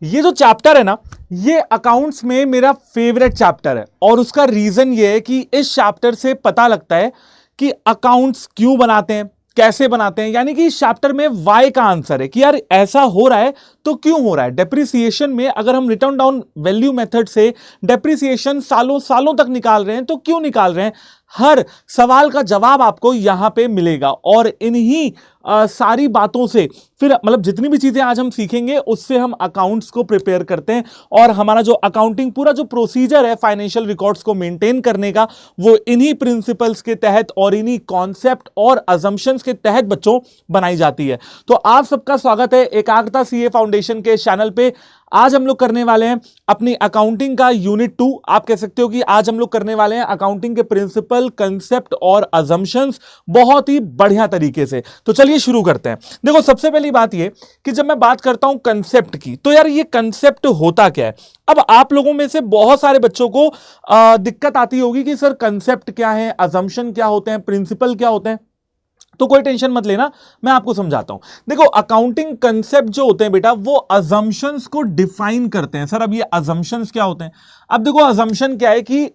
ये जो चैप्टर है ना, ये अकाउंट्स में मेरा फेवरेट चैप्टर है और उसका रीजन ये है कि इस चैप्टर से पता लगता है कि अकाउंट्स क्यों बनाते हैं, कैसे बनाते हैं। यानी कि इस चैप्टर में वाई का आंसर है कि यार ऐसा हो रहा है तो क्यों हो रहा है। डेप्रिसिएशन में अगर हम रिटर्न डाउन वैल्यू मेथड से डेप्रिसिएशन सालों सालों तक निकाल रहे हैं तो क्यों निकाल रहे हैं, हर सवाल का जवाब आपको यहां पे मिलेगा। और इन्हीं सारी बातों से फिर मतलब जितनी भी चीजें आज हम सीखेंगे उससे हम अकाउंट्स को प्रिपेयर करते हैं और हमारा जो अकाउंटिंग पूरा जो प्रोसीजर है फाइनेंशियल रिकॉर्ड्स को मेंटेन करने का, वो इन्हीं प्रिंसिपल्स के तहत और इन्हीं कॉन्सेप्ट और अजम्पशंस के तहत बच्चों बनाई जाती है। तो आप सबका स्वागत है एकाग्रता सीए फाउंडेशन के चैनल पे। आज हम लोग करने वाले हैं अपनी अकाउंटिंग का यूनिट 2। आप कह सकते हो कि आज हम लोग करने वाले हैं अकाउंटिंग के प्रिंसिपल, कंसेप्ट और अजम्पशंस बहुत ही बढ़िया तरीके से। तो चलिए शुरू करते हैं। देखो, सबसे पहली बात ये कि जब मैं बात करता हूं कंसेप्ट की, तो यार ये कंसेप्ट होता क्या है। अब आप लोगों में से बहुत सारे बच्चों को दिक्कत आती होगी कि सर कंसेप्ट क्या है, अजम्पशन क्या होते हैं, प्रिंसिपल क्या होते हैं। तो कोई टेंशन मत लेना, मैं आपको समझाता हूं। देखो, अकाउंटिंग कंसेप्ट जो होते हैं बेटा, वो अजम्पशंस को डिफाइन करते हैं। सर अब ये अजम्पशंस क्या होते हैं। अब देखो, अजम्पशन क्या है कि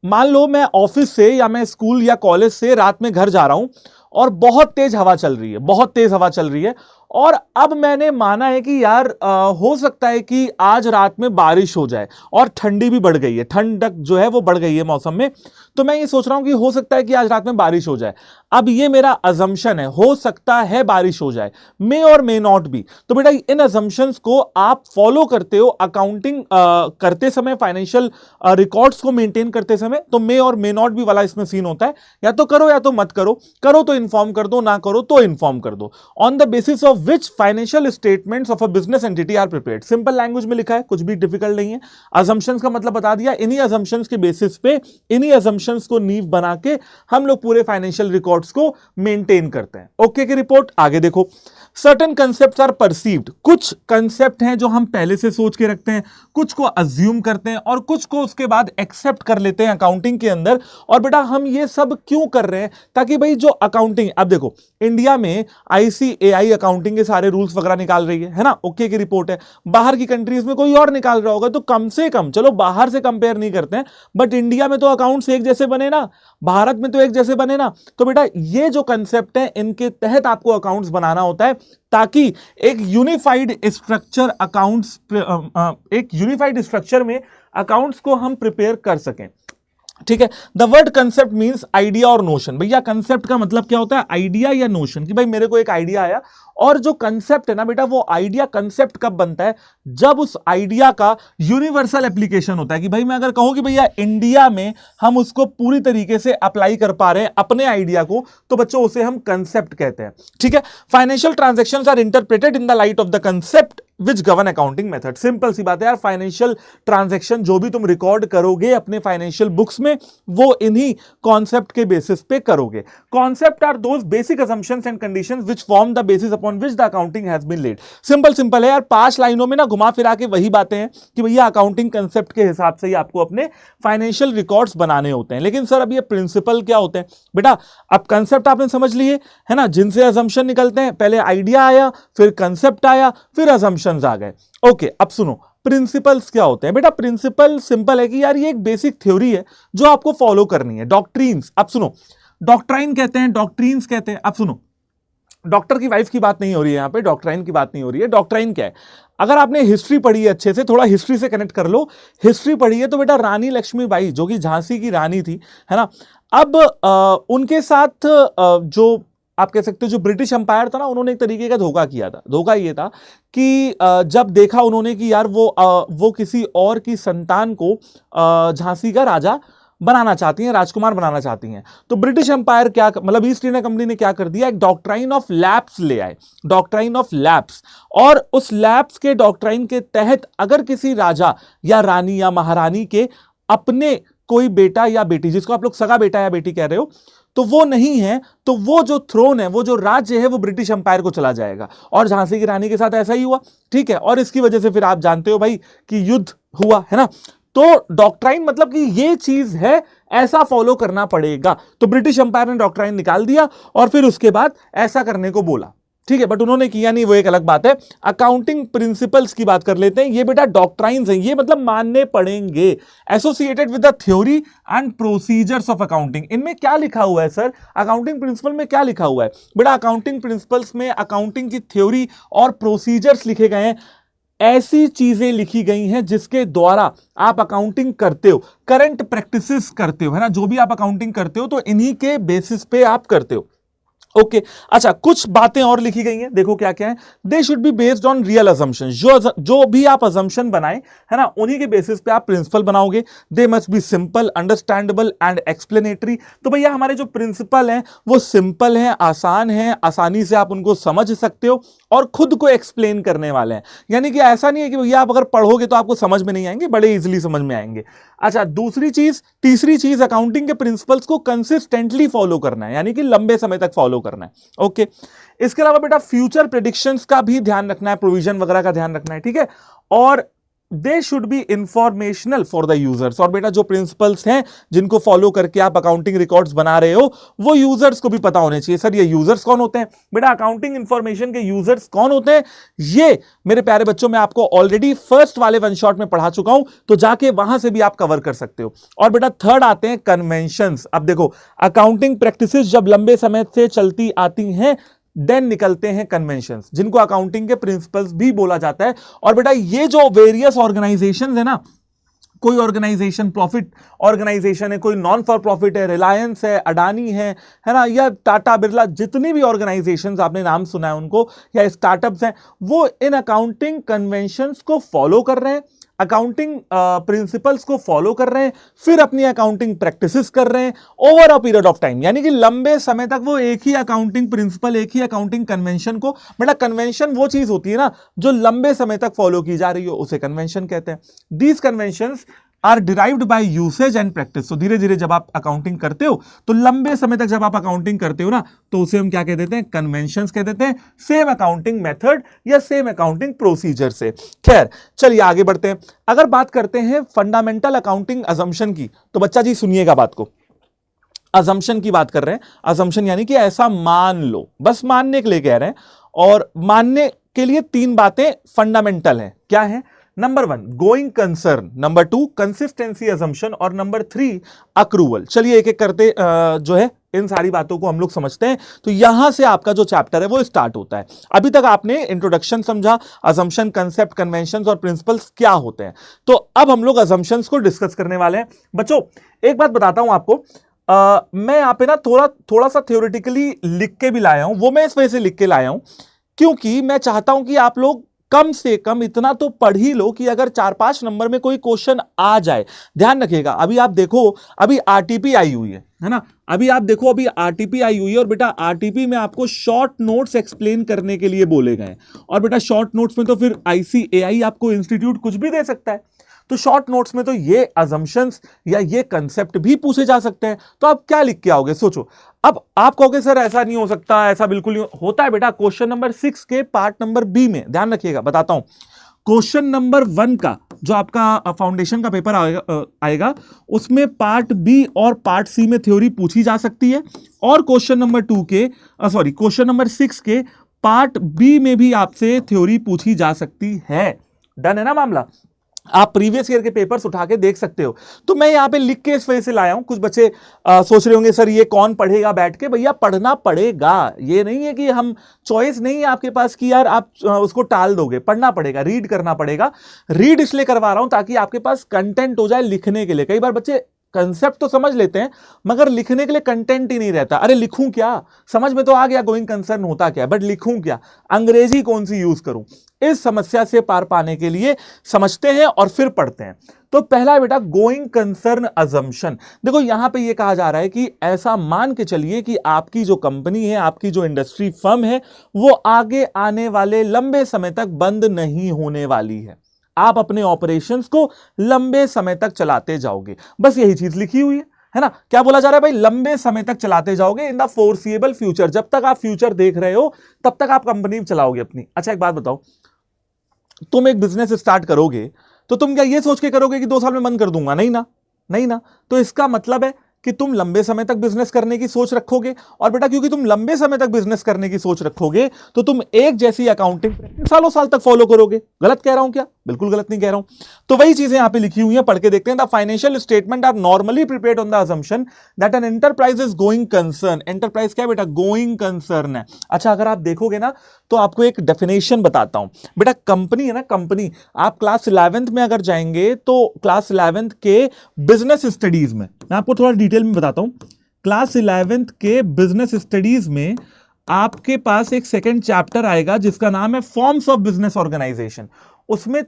मान लो मैं ऑफिस से या मैं स्कूल या कॉलेज से रात में घर जा रहा हूं और बहुत तेज हवा चल रही है, बहुत तेज हवा चल रही है, और अब मैंने माना है कि यार हो सकता है कि आज रात में बारिश हो जाए और ठंडी भी बढ़ गई है, ठंडक जो है वो बढ़ गई है मौसम में। तो मैं ये सोच रहा हूं कि हो सकता है कि आज रात में बारिश हो जाए। अब ये मेरा अजम्पशन है, हो सकता है बारिश हो जाए, मे और मे नॉट बी। तो बेटा इन अजम्पशंस को आप फॉलो करते हो अकाउंटिंग करते समय, फाइनेंशियल रिकॉर्ड्स को मेंटेन करते समय। तो मे और मे नॉट बी वाला इसमें सीन होता है, या तो करो या तो मत करो, करो तो इन्फॉर्म कर दो, ना करो तो इन्फॉर्म कर दो। On the basis of which financial statements of a business entity are prepared। Simple language में लिखा है, कुछ भी डिफिकल्ट नहीं है। assumptions का मतलब बता दिया। इन्हीं assumptions के बेसिस पे, इन्हीं assumptions को नींव बना के हम लोग पूरे फाइनेंशियल रिकॉर्ड्स को मेंटेन करते हैं। ओके की रिपोर्ट आगे देखो। Certain concepts are perceived. कुछ कंसेप्ट हैं जो हम पहले से सोच के रखते हैं, कुछ को अज्यूम करते हैं और कुछ को उसके बाद एक्सेप्ट कर लेते हैं अकाउंटिंग के अंदर। और बेटा हम ये सब क्यों कर रहे हैं, ताकि भाई जो अकाउंटिंग, अब देखो इंडिया में ICAI अकाउंटिंग के सारे रूल्स वगैरह निकाल रही है ना, ओके की रिपोर्ट है। बाहर की कंट्रीज में कोई और निकाल रहा होगा, तो कम से कम चलो बाहर से कंपेयर नहीं करते हैं, बट इंडिया में तो अकाउंट्स एक जैसे बने ना, भारत में तो एक जैसे बने ना। तो बेटा ये जो कंसेप्ट है इनके तहत आपको अकाउंट्स बनाना होता है, ताकि एक यूनिफाइड स्ट्रक्चर अकाउंट्स, एक यूनिफाइड स्ट्रक्चर में अकाउंट्स को हम प्रिपेयर कर सकें। ठीक है। The word concept means idea और नोशन। भैया कंसेप्ट का मतलब क्या होता है, आइडिया या नोशन, कि भाई मेरे को एक आइडिया आया। और जो कंसेप्ट है ना बेटा, वो आइडिया कंसेप्ट कब बनता है, जब उस आइडिया का यूनिवर्सल एप्लीकेशन होता है। कि भाई मैं अगर कहूं कि भैया इंडिया में हम उसको पूरी तरीके से अप्लाई कर पा रहे हैं अपने आइडिया को, तो बच्चों उसे हम कंसेप्ट कहते हैं। ठीक है। Financial transactions are interpreted in the light of the concept which govern accounting method. Simple सी बात है यार, फाइनेंशियल ट्रांजैक्शन जो भी तुम रिकॉर्ड करोगे अपने फाइनेंशियल बुक्स में, वो इन्हीं कॉन्सेप्ट के बेसिस पे करोगे। Concept are those basic assumptions and conditions which form the basis upon which the accounting has been led. Simple है यार, 5 लाइनों में ना घुमा फिरा के वही बातें हैं कि भैया अकाउंटिंग कंसेप्ट के हिसाब से ही आपको अपने फाइनेंशियल रिकॉर्ड्स बनाने होते हैं। लेकिन सर अब ये प्रिंसिपल क्या होते हैं बेटा, अब कंसेप्ट आपने समझ लिए है ना, जिनसे असम्पशन निकलते हैं। पहले आइडिया आया, फिर कंसेप्ट आया, फिर असम्पशंस आ गए। ओके, अब सुनो प्रिंसिपल्स क्या होते हैं बेटा। प्रिंसिपल सिंपल है कि यार ये एक बेसिक थ्योरी है जो आपको फॉलो करनी है। डॉक्ट्रिन्स, अब सुनो, डॉक्ट्राइन कहते हैं, डॉक्ट्रिन्स कहते हैं। अब सुनो, डॉक्टर की वाइफ की बात नहीं हो रही है यहां पे, डॉक्ट्राइन की बात नहीं हो रही है। डॉक्ट्राइन क्या है, अगर आपने हिस्ट्री पढ़ी है अच्छे से, थोड़ा हिस्ट्री से कनेक्ट कर लो, हिस्ट्री पढ़ी है तो बेटा रानी लक्ष्मीबाई जो कि झांसी की रानी थी, है ना, अब उनके साथ जो आप कह सकते हो जो ब्रिटिश अंपायर था ना, उन्होंने एक तरीके का धोखा किया था। धोखा ये था कि जब देखा उन्होंने कि यार वो किसी और की संतान को झांसी का राजा बनाना चाहती हैं, राजकुमार बनाना चाहती हैं, तो ब्रिटिश अंपायर क्या, मतलब ईस्ट इंडिया कंपनी ने क्या कर दिया, एक डॉक्ट्राइन ऑफ लैप्स ले आए, डॉक्ट्राइन ऑफ लैप्स। और उस लैप्स के डॉक्ट्राइन के तहत अगर किसी राजा या रानी या महारानी के अपने कोई बेटा या बेटी, जिसको आप लोग सगा बेटा या बेटी कह रहे हो, तो वो नहीं है, तो वो जो थ्रोन है, वो जो राज्य है, वो ब्रिटिश अंपायर को चला जाएगा। और झांसी की रानी के साथ ऐसा ही हुआ। ठीक है। और इसकी वजह से फिर आप जानते हो भाई कि युद्ध हुआ, है ना। तो डॉक्ट्राइन मतलब कि ये चीज है, ऐसा फॉलो करना पड़ेगा। तो ब्रिटिश अंपायर ने डॉक्ट्राइन निकाल दिया और फिर उसके बाद ऐसा करने को बोला। ठीक है, बट उन्होंने किया नहीं, वो एक अलग बात है। अकाउंटिंग प्रिंसिपल्स की बात कर लेते हैं। ये बेटा डॉक्ट्राइन्स हैं, ये मतलब मानने पड़ेंगे, associated with the theory and procedures of accounting. इनमें क्या लिखा हुआ है सर? अकाउंटिंग प्रिंसिपल में क्या लिखा हुआ है बेटा? अकाउंटिंग प्रिंसिपल्स में अकाउंटिंग की थ्योरी और प्रोसीजर्स लिखे गए हैं, ऐसी चीजें लिखी गई हैं जिसके द्वारा आप अकाउंटिंग करते हो, करंट प्रैक्टिसेस करते हो, है ना, जो भी आप अकाउंटिंग करते हो तो इन्हीं के बेसिस पे आप करते हो। ओके अच्छा, कुछ बातें और लिखी गई हैं, देखो क्या क्या है। They should be based on real assumption, जो भी आप अजम्पशन बनाए, है ना, उन्हीं के बेसिस पे आप प्रिंसिपल बनाओगे। They must be simple, understandable and explanatory. तो भैया हमारे जो प्रिंसिपल हैं वो सिंपल हैं, आसान हैं, आसानी से आप उनको समझ सकते हो और खुद को एक्सप्लेन करने वाले हैं। यानी कि ऐसा नहीं है कि भैया आप अगर पढ़ोगे तो आपको समझ में नहीं आएंगे, बड़े इजीली समझ में आएंगे। अच्छा, तीसरी चीज अकाउंटिंग के प्रिंसिपल्स को कंसिस्टेंटली फॉलो करना है, यानी कि लंबे समय तक फॉलो करना है। ओके, इसके अलावा बेटा फ्यूचर प्रेडिक्शंस का भी ध्यान रखना है, प्रोविजन वगैरह का ध्यान रखना है, ठीक है। और they should be informational for the users. और बेटा जो प्रिंसिपल्स हैं जिनको फॉलो करके आप अकाउंटिंग रिकॉर्ड्स बना रहे हो वो यूजर्स को भी पता होने चाहिए। सर ये यूजर्स कौन होते हैं? बेटा अकाउंटिंग इंफॉर्मेशन के यूजर्स कौन होते हैं, ये मेरे प्यारे बच्चों मैं आपको ऑलरेडी फर्स्ट वाले वन शॉट में पढ़ा चुका हूं, तो जाके वहां से भी आप कवर कर सकते हो। और बेटा थर्ड आते हैं कन्वेंशंस। अब देखो अकाउंटिंग प्रैक्टिसेस जब लंबे समय से चलती आती हैं देन निकलते हैं कन्वेंशंस, जिनको अकाउंटिंग के प्रिंसिपल्स भी बोला जाता है। और बेटा ये जो वेरियस ऑर्गेनाइजेशंस है ना, कोई ऑर्गेनाइजेशन प्रॉफिट ऑर्गेनाइजेशन है, कोई नॉन फॉर प्रॉफिट है, रिलायंस है, अडानी है ना, या टाटा बिरला, जितनी भी ऑर्गेनाइजेशंस आपने नाम सुना है उनको, या स्टार्टअप्स हैं, वो इन अकाउंटिंग कन्वेंशंस को फॉलो कर रहे हैं, अकाउंटिंग प्रिंसिपल्स को फॉलो कर रहे हैं, फिर अपनी अकाउंटिंग प्रैक्टिसेस कर रहे हैं over a period of time. यानी कि लंबे समय तक वो एक ही अकाउंटिंग प्रिंसिपल, एक ही अकाउंटिंग कन्वेंशन को, बेटा कन्वेंशन वो चीज होती है ना जो लंबे समय तक फॉलो की जा रही हो, उसे कन्वेंशन कहते हैं। These conventions are derived by usage and practice. तो धीरे धीरे जब आप अकाउंटिंग करते हो, तो लंबे समय तक जब आप अकाउंटिंग करते हो ना, तो उसे हम क्या कह देते हैं? कन्वेंशंस कह देते हैं, सेम अकाउंटिंग मेथड या सेम अकाउंटिंग प्रोसीजर से। खैर चलिए आगे बढ़ते हैं। अगर बात करते हैं फंडामेंटल अकाउंटिंग अजम्पशन की, तो बच्चा जी सुनिएगा बात को। अजम्पशन की बात कर रहे हैं, अजम्पशन यानी कि ऐसा मान लो, बस मानने के लिए कह रहे हैं। और मानने के लिए तीन बातें फंडामेंटल हैं, क्या है? Number 1 going concern, number 2 consistency assumption, और नंबर 3 अक्रूवल। चलिए एक एक करते जो है इन सारी बातों को हम लोग समझते हैं। तो यहां से आपका जो चैप्टर है वो स्टार्ट होता है। अभी तक आपने इंट्रोडक्शन समझा, अजम्पशन, कंसेप्ट, कन्वेंशंस और प्रिंसिपल्स क्या होते हैं। तो अब हम लोग अजम्पशंस को डिस्कस करने वाले हैं। बच्चों एक बात बताता हूं आपको, मैं यहाँ पे ना थोड़ा सा थ्योरेटिकली लिख के भी लाया हूं। वो मैं इस वजह से लिख के लाया हूं क्योंकि मैं चाहता हूं कि आप लोग कम से कम इतना तो पढ़ ही लो कि अगर 4-5 नंबर में कोई क्वेश्चन आ जाए। ध्यान रखिएगा, अभी आप देखो, अभी आरटीपी आई हुई है ना, अभी आप देखो, अभी आरटीपी आई हुई है, और बेटा आरटीपी में आपको शॉर्ट नोट्स एक्सप्लेन करने के लिए बोले गए। और बेटा शॉर्ट नोट्स में तो फिर आईसीएआई आपको इंस्टीट्यूट कुछ भी दे सकता है, तो शॉर्ट नोट्स में तो ये अजम्पशंस या ये कंसेप्ट भी पूछे जा सकते हैं। तो आप क्या लिख के आओगे, सोचो। अब आप कहोगे सर ऐसा नहीं हो सकता, ऐसा बिल्कुल नहीं होता है बेटा। क्वेश्चन नंबर 6 के पार्ट नंबर बी में ध्यान रखिएगा, बताता हूं। क्वेश्चन नंबर 1 का जो आपका फाउंडेशन का पेपर आएगा उसमें पार्ट बी और पार्ट सी में थ्योरी पूछी जा सकती है, और क्वेश्चन नंबर 6 के पार्ट बी में भी आपसे थ्योरी पूछी जा सकती है। डन है ना मामला? आप प्रीवियस ईयर के पेपर्स उठा के देख सकते हो। तो मैं यहाँ पे लिख के इस वजह से लाया हूं। कुछ बच्चे सोच रहे होंगे सर ये कौन पढ़ेगा बैठ के। भैया पढ़ना पड़ेगा, ये नहीं है कि हम चॉइस नहीं है आपके पास कि यार आप उसको टाल दोगे। पढ़ना पड़ेगा, रीड करना पड़ेगा। रीड इसलिए करवा रहा हूं ताकि आपके पास कंटेंट हो जाए लिखने के लिए। कई बार बच्चे कंसेप्ट तो समझ लेते हैं मगर लिखने के लिए कंटेंट ही नहीं रहता। अरे लिखूं क्या, समझ में तो आ गया गोइंग कंसर्न होता क्या, बट लिखूं क्या, अंग्रेजी कौन सी यूज करूं। इस समस्या से पार पाने के लिए समझते हैं और फिर पढ़ते हैं। तो पहला बेटा गोइंग कंसर्न अजम्पशन। देखो यहां पे ये कहा जा रहा है कि ऐसा मान के चलिए कि आपकी जो कंपनी है, आपकी जो इंडस्ट्री फर्म है, वो आगे आने वाले लंबे समय तक बंद नहीं होने वाली है। आप अपने ऑपरेशंस को लंबे समय तक चलाते जाओगे, बस यही चीज लिखी हुई है ना। क्या बोला जा रहा है भाई? लंबे समय तक चलाते जाओगे, इन द फोर्सिएबल फ्यूचर। जब तक आप फ्यूचर देख रहे हो तब तक आप कंपनी चलाओगे अपनी। अच्छा एक बात बताओ, तुम एक बिजनेस स्टार्ट करोगे तो तुम क्या ये सोच के करोगे कि 2 साल में बंद कर दूंगा? नहीं ना, नहीं ना। तो इसका मतलब है कि तुम लंबे समय तक बिजनेस करने की सोच रखोगे, और बेटा क्योंकि तुम लंबे समय तक बिजनेस करने की सोच रखोगे तो तुम एक जैसी अकाउंटिंग प्रैक्टिस सालों साल तक फॉलो करोगे। गलत कह रहा हूं क्या? बिल्कुल गलत नहीं कह रहा हूं। तो वही चीजें यहां पे लिखी हुई हैं, पढ़ के देखते हैं। The financial statement are normally prepared on the assumption that an enterprise is going concern. Enterprise क्या है बेटा? गोइंग कंसर्न है। अच्छा, अगर आप देखोगे ना तो आपको एक डेफिनेशन बताता हूं। बेटा कंपनी है ना, कंपनी, आप क्लास 11th में अगर जाएंगे तो क्लास 11th के बिजनेस स्टडीज में, मैं आपको थोड़ा डिटेल में बताता हूं, क्लास 11th के बिजनेस स्टडीज में आपके पास एक सेकंड चैप्टर आएगा जिसका नाम है फॉर्म्स ऑफ बिजनेस ऑर्गेनाइजेशन। उसमें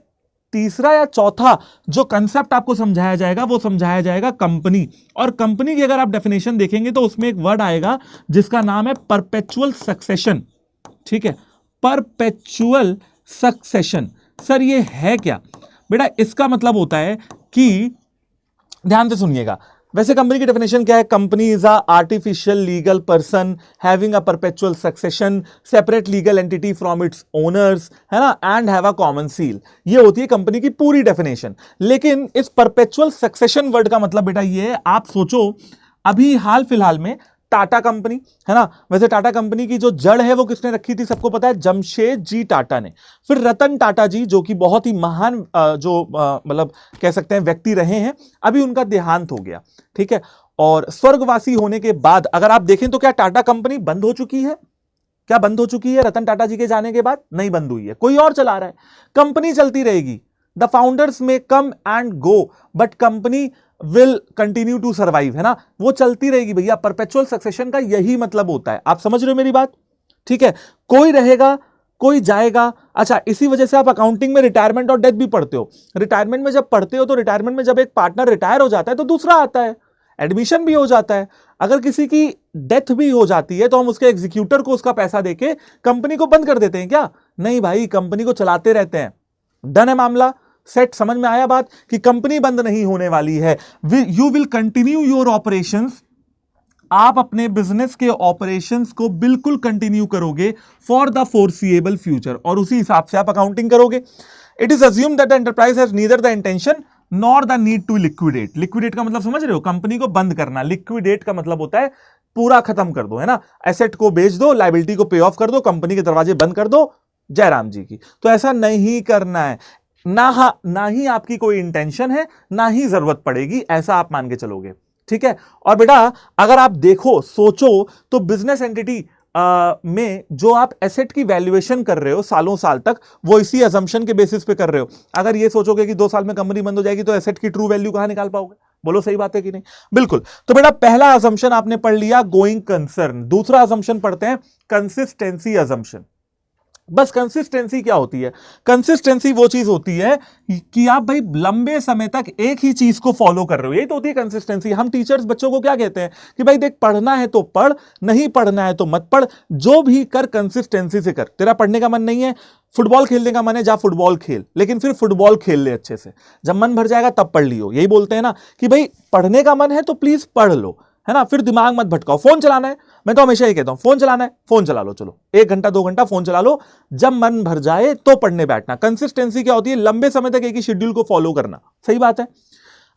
तीसरा या चौथा जो कंसेप्ट आपको समझाया जाएगा वो समझाया जाएगा कंपनी। और कंपनी की अगर आप डेफिनेशन देखेंगे तो उसमें एक वर्ड आएगा जिसका नाम है परपेचुअल सक्सेशन। ठीक है, परपेचुअल सक्सेशन। सर ये है क्या? बेटा इसका मतलब होता है कि, ध्यान से सुनिएगा, वैसे कंपनी की डेफिनेशन क्या है? Company is a artificial legal person having a perpetual succession, separate legal entity from its owners, है ना, and have a common seal. ये होती है कंपनी की पूरी डेफिनेशन। लेकिन इस परपेचुअल सक्सेशन वर्ड का मतलब बेटा ये, आप सोचो अभी हाल फिलहाल में टाटा कंपनी, है ना, वैसे टाटा कंपनी की जो जड़ है वो किसने रखी थी? सबको पता है, जमशेद जी टाटा ने। फिर रतन टाटा जी जो कि बहुत ही महान मतलब कह सकते हैं व्यक्ति रहे हैं, अभी उनका देहांत हो गया। ठीक है, और स्वर्गवासी होने के बाद अगर आप देखें तो क्या टाटा कंपनी बंद हो चुकी है? क्या बंद हो चुकी है रतन टाटा जी के जाने के बाद? नहीं बंद हुई है, कोई और चला रहा है। कंपनी चलती रहेगी। The founders may come and go but company will continue to survive, है ना, वो चलती रहेगी भैया। परपेचुअल सक्सेशन का यही मतलब होता है। आप समझ रहे हो मेरी बात? ठीक है, कोई रहेगा कोई जाएगा। अच्छा, इसी वजह से आप अकाउंटिंग में रिटायरमेंट और डेथ भी पढ़ते हो। रिटायरमेंट में जब पढ़ते हो तो रिटायरमेंट में जब एक पार्टनर रिटायर हो जाता है तो दूसरा आता है, एडमिशन भी हो जाता है। अगर किसी की डेथ भी हो जाती है तो हम उसके एग्जीक्यूटर को उसका पैसा देके कंपनी को बंद कर देते हैं क्या? नहीं भाई, कंपनी को चलाते रहते हैं। डन है मामला? सेट? समझ में आया बात कि कंपनी बंद नहीं होने वाली है। You will continue your operations, आप अपने बिजनेस के ऑपरेशंस को बिल्कुल कंटिन्यू करोगे फॉर द फोरसीएबल फ्यूचर, और उसी हिसाब से आप अकाउंटिंग करोगे। It is assume that the enterprise has neither the intention nor the need to liquidate. Liquidate का मतलब समझ रहे हो? कंपनी को बंद करना। लिक्विडेट का मतलब होता है पूरा खत्म कर दो, है ना, एसेट को बेच दो, लायबिलिटी को पे ऑफ कर दो, कंपनी के दरवाजे बंद कर दो, जयराम जी की। तो ऐसा नहीं करना है, ना ही आपकी कोई इंटेंशन है, ना ही जरूरत पड़ेगी, ऐसा आप मान के चलोगे। ठीक है, और बेटा अगर आप देखो, सोचो तो बिजनेस एंटिटी में जो आप एसेट की वैल्यूएशन कर रहे हो सालों साल तक, वो इसी अजम्पशन के बेसिस पे कर रहे हो। अगर ये सोचोगे कि 2 साल में कंपनी बंद हो जाएगी तो एसेट की ट्रू वैल्यू कहां निकाल पाओगे? बोलो सही बात है कि नहीं? बिल्कुल। तो बेटा पहला अजम्पशन आपने पढ़ लिया, गोइंग कंसर्न। दूसरा अजम्पशन पढ़ते हैं, कंसिस्टेंसी अजम्पशन। बस कंसिस्टेंसी क्या होती है? कंसिस्टेंसी वो चीज होती है कि आप भाई लंबे समय तक एक ही चीज को फॉलो कर रहे हो, यही तो होती है कंसिस्टेंसी। हम टीचर्स बच्चों को क्या कहते हैं कि भाई देख, पढ़ना है तो पढ़, नहीं पढ़ना है तो मत पढ़, जो भी कर कंसिस्टेंसी से कर। तेरा पढ़ने का मन नहीं है, फुटबॉल खेलने का मन है, जा फुटबॉल खेल, लेकिन फिर फुटबॉल खेल ले अच्छे से, जब मन भर जाएगा तब पढ़ लियो। यही बोलते हैं ना कि भाई पढ़ने का मन है तो प्लीज पढ़ लो, है ना, फिर दिमाग मत भटकाओ। फोन चलाना है, मैं तो हमेशा ही कहता हूं, फोन चलाना है, फोन चला लो, चलो 1 घंटा 2 घंटा फोन चला लो, जब मन भर जाए तो पढ़ने बैठना। कंसिस्टेंसी क्या होती है? लंबे समय तक एक ही शेड्यूल को फॉलो करना। सही बात है।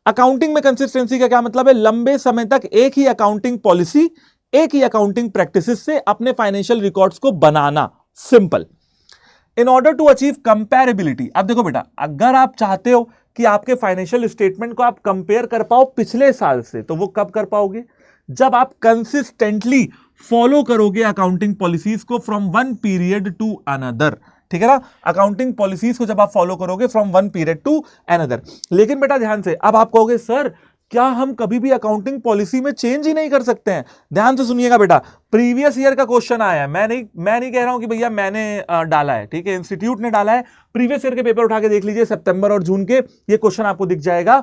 अकाउंटिंग में कंसिस्टेंसी का क्या मतलब है? लंबे समय तक एक ही अकाउंटिंग पॉलिसी, एक ही अकाउंटिंग प्रैक्टिसेस से अपने फाइनेंशियल रिकॉर्ड्स को बनाना। Simple. In order to achieve comparability. अब देखो बेटा, अगर आप चाहते हो कि आपके फाइनेंशियल स्टेटमेंट को आप कंपेयर कर पाओ पिछले साल से, तो वो कब कर पाओगे? जब आप कंसिस्टेंटली फॉलो करोगे अकाउंटिंग पॉलिसीज को from one period to another. ठीक है ना, अकाउंटिंग पॉलिसीज को जब आप फॉलो करोगे from one period to another. लेकिन बेटा ध्यान से, अब आप कहोगे सर क्या हम कभी भी अकाउंटिंग पॉलिसी में चेंज ही नहीं कर सकते हैं? ध्यान से सुनिएगा बेटा, प्रीवियस ईयर का क्वेश्चन आया है, मैं नहीं कह रहा हूं कि भैया मैंने डाला है, ठीक है, इंस्टीट्यूट ने डाला है। प्रीवियस ईयर के पेपर उठा के देख लीजिए, सितंबर और जून के, ये क्वेश्चन आपको दिख जाएगा।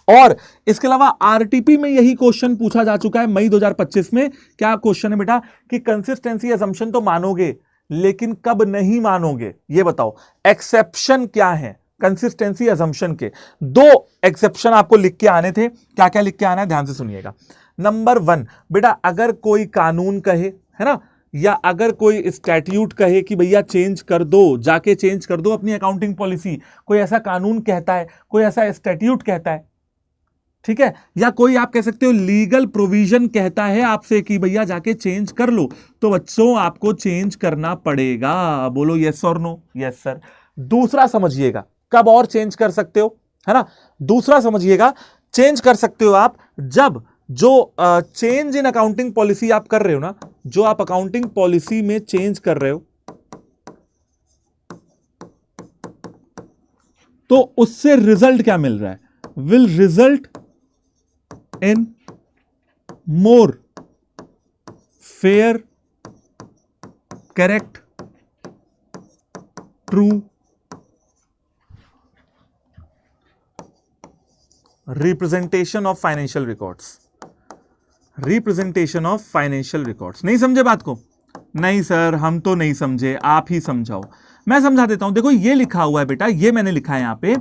और इसके अलावा आरटीपी में यही क्वेश्चन पूछा जा चुका है मई 2025 में। क्या क्वेश्चन है बेटा कि कंसिस्टेंसी असम्पशन तो मानोगे, लेकिन कब नहीं मानोगे, ये बताओ। एक्सेप्शन क्या है कंसिस्टेंसी असम्पशन के? 2 एक्सेप्शन आपको लिख के आने थे। क्या क्या लिख के आना है, ध्यान से सुनिएगा। नंबर 1 बेटा, अगर कोई कानून कहे, है ना, या अगर कोई स्टैट्यूट कहे कि भैया चेंज कर दो, जाके चेंज कर दो अपनी अकाउंटिंग पॉलिसी, कोई ऐसा कानून कहता है, कोई ऐसा स्टैट्यूट कहता है, ठीक है, या कोई आप कह सकते हो लीगल प्रोविजन कहता है आपसे कि भैया जाके चेंज कर लो, तो बच्चों आपको चेंज करना पड़ेगा। बोलो यस और नो। Yes sir. दूसरा समझिएगा, कब और चेंज कर सकते हो, है ना। दूसरा समझिएगा, चेंज कर सकते हो आप जब जो चेंज इन अकाउंटिंग पॉलिसी आप कर रहे हो ना, जो आप अकाउंटिंग पॉलिसी में चेंज कर रहे हो, तो उससे रिजल्ट क्या मिल रहा है, will result in more fair, correct, true representation of financial records. Representation of financial records. नहीं समझे बात को? नहीं सर हम तो नहीं समझे, आप ही समझाओ। मैं समझा देता हूं। देखो ये लिखा हुआ है बेटा, ये मैंने लिखा है यहां पे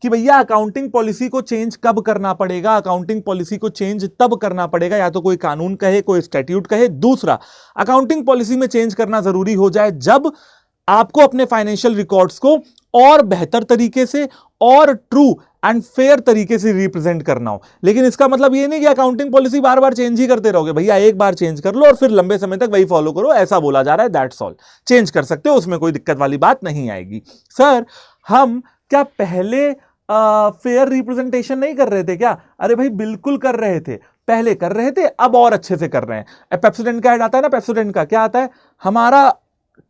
कि भैया अकाउंटिंग पॉलिसी को चेंज कब करना पड़ेगा। अकाउंटिंग पॉलिसी को चेंज तब करना पड़ेगा या तो कोई कानून कहे, कोई स्टैट्यूट कहे। दूसरा, अकाउंटिंग पॉलिसी में चेंज करना जरूरी हो जाए जब आपको अपने फाइनेंशियल रिकॉर्ड्स को और बेहतर तरीके से और ट्रू एंड फेयर तरीके से रिप्रेजेंट करना हो। लेकिन इसका मतलब ये नहीं कि अकाउंटिंग पॉलिसी बार बार चेंज ही करते रहोगे। भैया एक बार चेंज कर लो और फिर लंबे समय तक वही फॉलो करो, ऐसा बोला जा रहा है। That's all. चेंज कर सकते हो, उसमें कोई दिक्कत वाली बात नहीं आएगी। सर हम क्या पहले फेयर रिप्रेजेंटेशन नहीं कर रहे थे क्या? अरे भाई बिल्कुल कर रहे थे, पहले कर रहे थे, अब और अच्छे से कर रहे हैं। पेप्सोडेंट का ऐड आता है ना, पेप्सोडेंट का क्या आता है, हमारा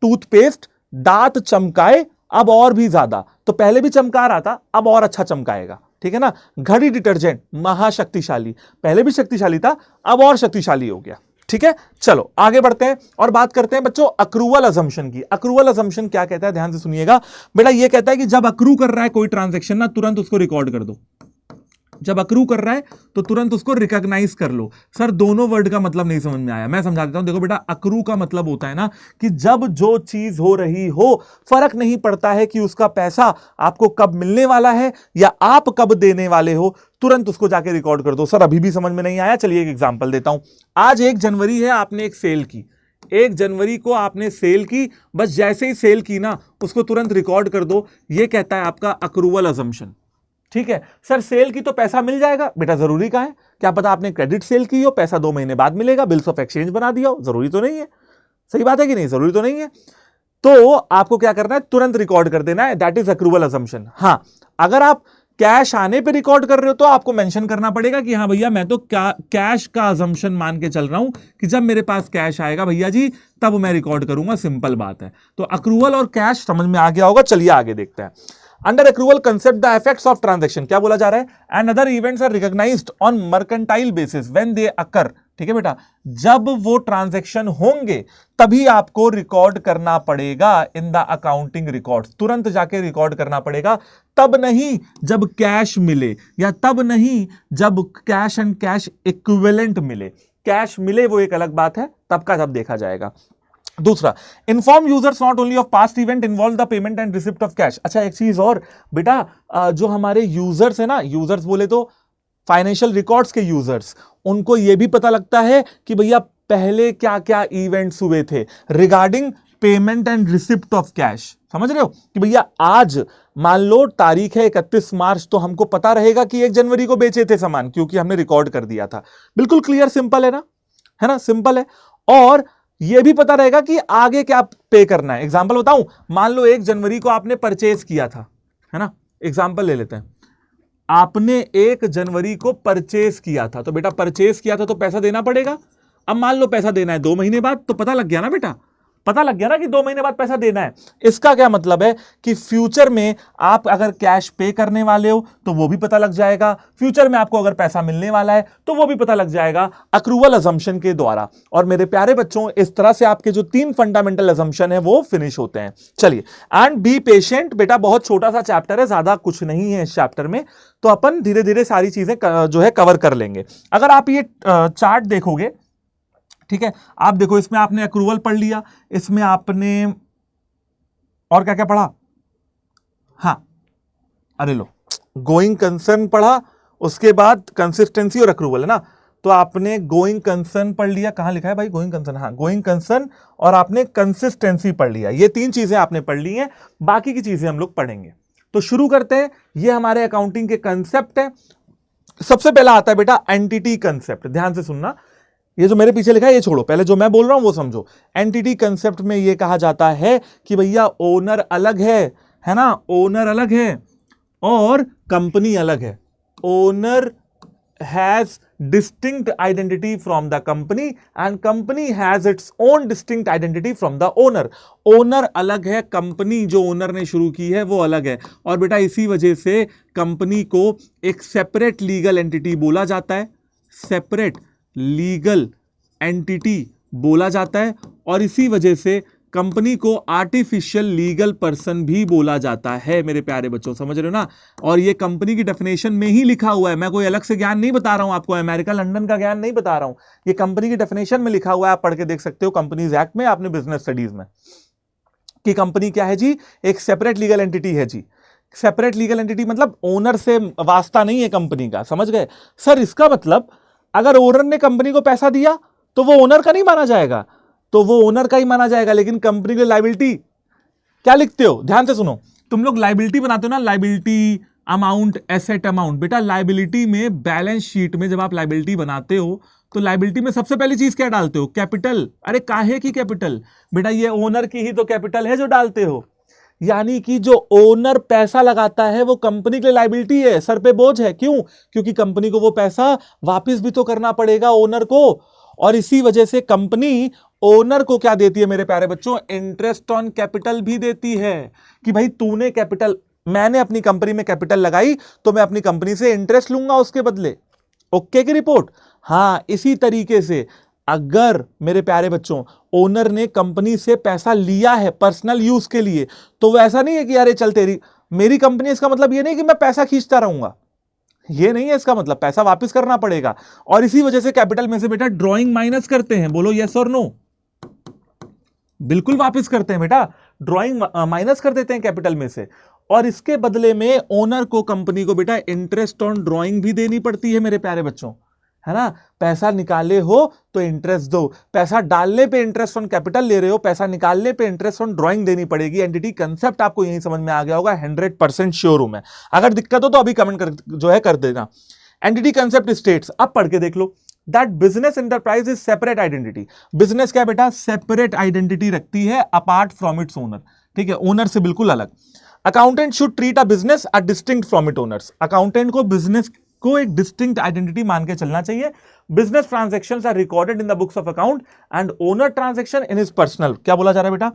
टूथपेस्ट दांत चमकाए अब और भी ज्यादा। तो पहले भी चमका रहा था, अब और अच्छा चमकाएगा। ठीक है ना। घड़ी डिटर्जेंट महाशक्तिशाली, पहले भी शक्तिशाली था, अब और शक्तिशाली हो गया। ठीक है, चलो आगे बढ़ते हैं और बात करते हैं बच्चों अक्रूवल अजम्पशन की। अक्रूवल अजम्पशन क्या कहता है, ध्यान से सुनिएगा बेटा। ये कहता है कि जब अक्रू कर रहा है कोई ट्रांजैक्शन ना, तुरंत उसको रिकॉर्ड कर दो। जब अक्रू कर रहा है तो तुरंत उसको रिकॉग्नाइज कर लो। सर दोनों वर्ड का मतलब नहीं समझ में आया, मैं समझा देता हूं। देखो बेटा, अक्रू का मतलब होता है ना कि जब जो चीज हो रही हो, फर्क नहीं पड़ता है कि उसका पैसा आपको कब मिलने वाला है या आप कब देने वाले हो, तुरंत उसको जाके रिकॉर्ड कर दो। सर अभी भी समझ में नहीं आया, चलिए एक एग्जांपल देता हूं। आज 1 जनवरी है, आपने एक सेल की, 1 जनवरी को आपने सेल की, बस जैसे ही सेल की ना उसको तुरंत रिकॉर्ड कर दो। यह कहता है आपका अक्रूवल अजम्पशन। ठीक है। सर सेल की तो पैसा मिल जाएगा, बेटा जरूरी का है? क्या पता आपने क्रेडिट सेल की हो, पैसा 2 महीने बाद मिलेगा, बिल्स ऑफ एक्सचेंज बना दिया हो, जरूरी तो नहीं है। सही बात है कि नहीं? जरूरी तो नहीं है। तो आपको क्या करना है, तुरंत रिकॉर्ड कर देना है। That is accrual assumption. हां, अगर आप कैश आने पे रिकॉर्ड कर रहे हो तो आपको मेंशन करना पड़ेगा कि हाँ भैया मैं तो कैश का अजम्पशन मान के चल रहा हूं कि जब मेरे पास कैश आएगा भैया जी तब मैं रिकॉर्ड करूंगा। सिंपल बात है। तो अक्रूवल और कैश समझ में आ गया होगा। चलिए आगे देखते हैं। Under accrual concept the effects of transaction, क्या बोला जा रहा है, and other events are recognised on mercantile basis when they occur. ठीक है बेटा, जब वो ट्रांजैक्शन होंगे तभी आपको रिकॉर्ड करना पड़ेगा इन द अकाउंटिंग रिकॉर्ड्स। तुरंत जाके रिकॉर्ड करना पड़ेगा, तब नहीं जब कैश मिले, या तब नहीं जब कैश एंड कैश इक्विवेलेंट मिले। कैश मिले वो एक अलग बात है, तब का तब देखा जाएगा। दूसरा, inform users not only of past event involve the payment and receipt of cash. अच्छा एक चीज और बेटा, जो हमारे यूजर्स है ना, यूजर्स बोले तो फाइनेंशियल रिकॉर्ड्स के यूजर्स, उनको यह भी पता लगता है कि भैया पहले क्या क्या इवेंट्स हुए थे regarding payment and receipt of cash. समझ रहे हो कि भैया आज मान लो तारीख है 31 मार्च, तो हमको पता रहेगा कि 1 जनवरी को बेचे थे सामान, क्योंकि हमने रिकॉर्ड कर दिया था। बिल्कुल क्लियर, सिंपल है ना, है ना, सिंपल है। और यह भी पता रहेगा कि आगे क्या पे करना है। एग्जांपल बताऊं, मान लो 1 जनवरी को आपने परचेज किया था, है ना। एग्जांपल ले लेते हैं, आपने 1 जनवरी को परचेज किया था, तो बेटा परचेज किया था तो पैसा देना पड़ेगा। अब मान लो पैसा देना है 2 महीने बाद, तो पता लग गया ना बेटा, पता लग गया ना कि 2 महीने बाद पैसा देना है। इसका क्या मतलब है कि फ्यूचर में आप अगर कैश पे करने वाले हो तो वो भी पता लग जाएगा, फ्यूचर में आपको अगर पैसा मिलने वाला है तो वो भी पता लग जाएगा अक्रूवल अजम्पशन के द्वारा। और मेरे प्यारे बच्चों, इस तरह से आपके जो 3 फंडामेंटल अजम्पशन है वो फिनिश होते हैं। चलिए, एंड बी पेशेंट। बेटा बहुत छोटा सा चैप्टर है, ज्यादा कुछ नहीं है इस चैप्टर में, तो अपन धीरे धीरे सारी चीजें जो है कवर कर लेंगे। अगर आप ये चार्ट देखोगे, ठीक है, आप देखो इसमें आपने अक्रूवल पढ़ लिया, इसमें आपने और क्या क्या पढ़ा, हां अरे लो, गोइंग कंसर्न पढ़ा, उसके बाद कंसिस्टेंसी और अक्रूवल, है ना। तो आपने गोइंग कंसर्न पढ़ लिया, कहां लिखा है भाई गोइंग कंसर्न, हाँ गोइंग कंसर्न, और आपने कंसिस्टेंसी पढ़ लिया। ये 3 चीजें आपने पढ़ ली हैं, बाकी की चीजें हम लोग पढ़ेंगे। तो शुरू करते हैं। ये हमारे अकाउंटिंग के कंसेप्ट है। सबसे पहला आता है बेटा एंटिटी कंसेप्ट। ध्यान से सुनना, ये जो मेरे पीछे लिखा है ये छोड़ो, पहले जो मैं बोल रहा हूं वो समझो। एंटिटी कंसेप्ट में ये कहा जाता है कि भैया ओनर अलग है ना, ओनर अलग है और कंपनी अलग है। Owner has distinct identity from the company and company has its own distinct identity from the owner। Owner अलग है, कंपनी जो ओनर ने शुरू की है वो अलग है, और बेटा इसी वजह से कंपनी को एक सेपरेट लीगल एंटिटी बोला जाता है, सेपरेट लीगल एंटिटी बोला जाता है, और इसी वजह से कंपनी को आर्टिफिशियल लीगल पर्सन भी बोला जाता है। मेरे प्यारे बच्चों समझ रहे हो ना, और ये कंपनी की डेफिनेशन में ही लिखा हुआ है, मैं कोई अलग से ज्ञान नहीं बता रहा हूं आपको, अमेरिका लंदन का ज्ञान नहीं बता रहा हूं, ये कंपनी की डेफिनेशन में लिखा हुआ है, आप पढ़ के देख सकते हो कंपनीज एक्ट में, आपने बिजनेस स्टडीज में, कि कंपनी क्या है जी, एक सेपरेट लीगल एंटिटी है जी। सेपरेट लीगल एंटिटी मतलब ओनर से वास्ता नहीं है कंपनी का, समझ गए सर। इसका मतलब अगर ओनर ने कंपनी को पैसा दिया तो वो ओनर का नहीं माना जाएगा, तो वो ओनर का ही माना जाएगा, लेकिन कंपनी की लायबिलिटी क्या लिखते हो, ध्यान से सुनो, तुम लोग लायबिलिटी बनाते हो ना, लायबिलिटी अमाउंट, एसेट अमाउंट। बेटा लायबिलिटी में, बैलेंस शीट में जब आप लायबिलिटी बनाते हो तो लायबिलिटी में सबसे पहली चीज क्या डालते हो, कैपिटल। अरे काहे की कैपिटल, बेटा ये ओनर की ही तो कैपिटल है जो डालते हो, यानी कि जो ओनर पैसा लगाता है वो कंपनी के लिए लायबिलिटी है, सर पे बोझ है। क्यों? क्योंकि कंपनी को वो पैसा वापस भी तो करना पड़ेगा ओनर को, और इसी वजह से कंपनी ओनर को क्या देती है मेरे प्यारे बच्चों, इंटरेस्ट ऑन कैपिटल भी देती है, कि भाई तूने कैपिटल, मैंने अपनी कंपनी में कैपिटल लगाई तो मैं अपनी कंपनी से इंटरेस्ट लूंगा उसके बदले। ओके की रिपोर्ट। हाँ, इसी तरीके से अगर मेरे प्यारे बच्चों ओनर ने कंपनी से पैसा लिया है पर्सनल यूज के लिए, तो वो ऐसा नहीं है कि यार चल तेरी मेरी कंपनी, इसका मतलब ये नहीं कि मैं पैसा खींचता रहूंगा, ये नहीं है इसका मतलब, पैसा वापस करना पड़ेगा। और इसी वजह से कैपिटल में से बेटा ड्रॉइंग माइनस करते हैं, बोलो यस और नो, बिल्कुल वापस करते हैं बेटा, ड्रॉइंग माइनस कर देते हैं कैपिटल में से, और इसके बदले में ओनर को, कंपनी को बेटा इंटरेस्ट ऑन ड्रॉइंग भी देनी पड़ती है मेरे प्यारे बच्चों, है ना। पैसा निकाले हो तो इंटरेस्ट दो, पैसा डालने पे इंटरेस्ट ऑन कैपिटल ले रहे हो, पैसा निकालने पे इंटरेस्ट ऑन ड्रॉइंग देनी पड़ेगी। एंटिटी कंसेप्ट आपको यही समझ में आ गया होगा, 100% श्योर हूं मैं। अगर दिक्कत हो तो अभी कमेंट कर देना। एंटिटी कंसेप्ट स्टेट्स, अब पढ़ के देख लो, that business enterprise is separate identity. Business क्या बेटा, सेपरेट आइडेंटिटी रखती है अपार्ट फ्रॉम इट्स ओनर, ठीक है, ओनर से बिल्कुल अलग। Accountant should treat a business a distinct from it owners. Accountant को बिजनेस को एक डिस्टिंक्ट आइडेंटिटी मान के चलना चाहिए। Business transactions are recorded in the books of account and owner transaction in his personal. क्या बोला जा रहा है बेटा,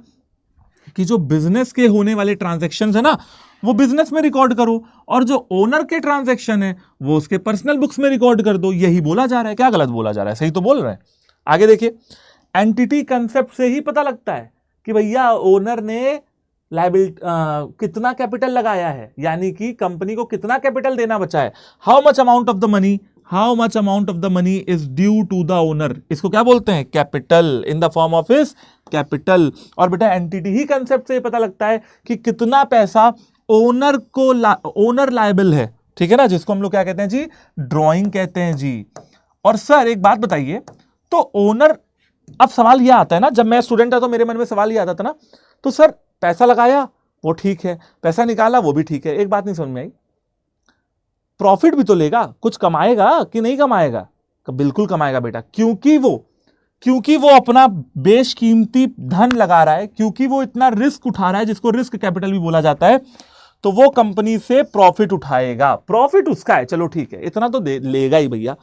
कि जो बिजनेस के होने वाले ट्रांजैक्शंस है ना वो बिजनेस में रिकॉर्ड करो, और जो ओनर के ट्रांजैक्शन है वो उसके पर्सनल बुक्स में रिकॉर्ड कर दो। यही बोला जा रहा है, क्या गलत बोला जा रहा है, सही तो बोल रहे हैं। आगे देखिए, एंटिटी कंसेप्ट से ही पता लगता है कि भैया ओनर ने लायबिलिटी कितना कैपिटल लगाया है, यानी कि कंपनी को कितना कैपिटल देना बचा है। How much amount of the money, how much amount of the money is due to the owner, इसको क्या बोलते हैं, capital, in the form of his capital. और बेटा एंटिटी ही कंसेप्ट से पता लगता है कि कितना पैसा ओनर को ओनर लायबल है, ठीक है ना, जिसको हम लोग क्या कहते हैं जी, ड्रॉइंग कहते हैं जी। और सर एक बात बताइए, तो ओनर, अब सवाल यह आता है ना, जब मैं स्टूडेंट था तो मेरे मन में सवाल यह आता था ना, तो सर पैसा लगाया वो ठीक है, पैसा निकाला वो भी ठीक है, एक बात नहीं समझ में आई, प्रॉफिट भी तो लेगा, कुछ कमाएगा कि नहीं कमाएगा, बिल्कुल कमाएगा बेटा, क्योंकि वो अपना बेशकीमती धन लगा रहा है, क्योंकि वो इतना रिस्क उठा रहा है, जिसको रिस्क कैपिटल भी बोला जाता है, तो वो कंपनी से प्रॉफिट उठाएगा, प्रॉफिट उसका है, चलो ठीक है, इतना तो लेगा ही भैया,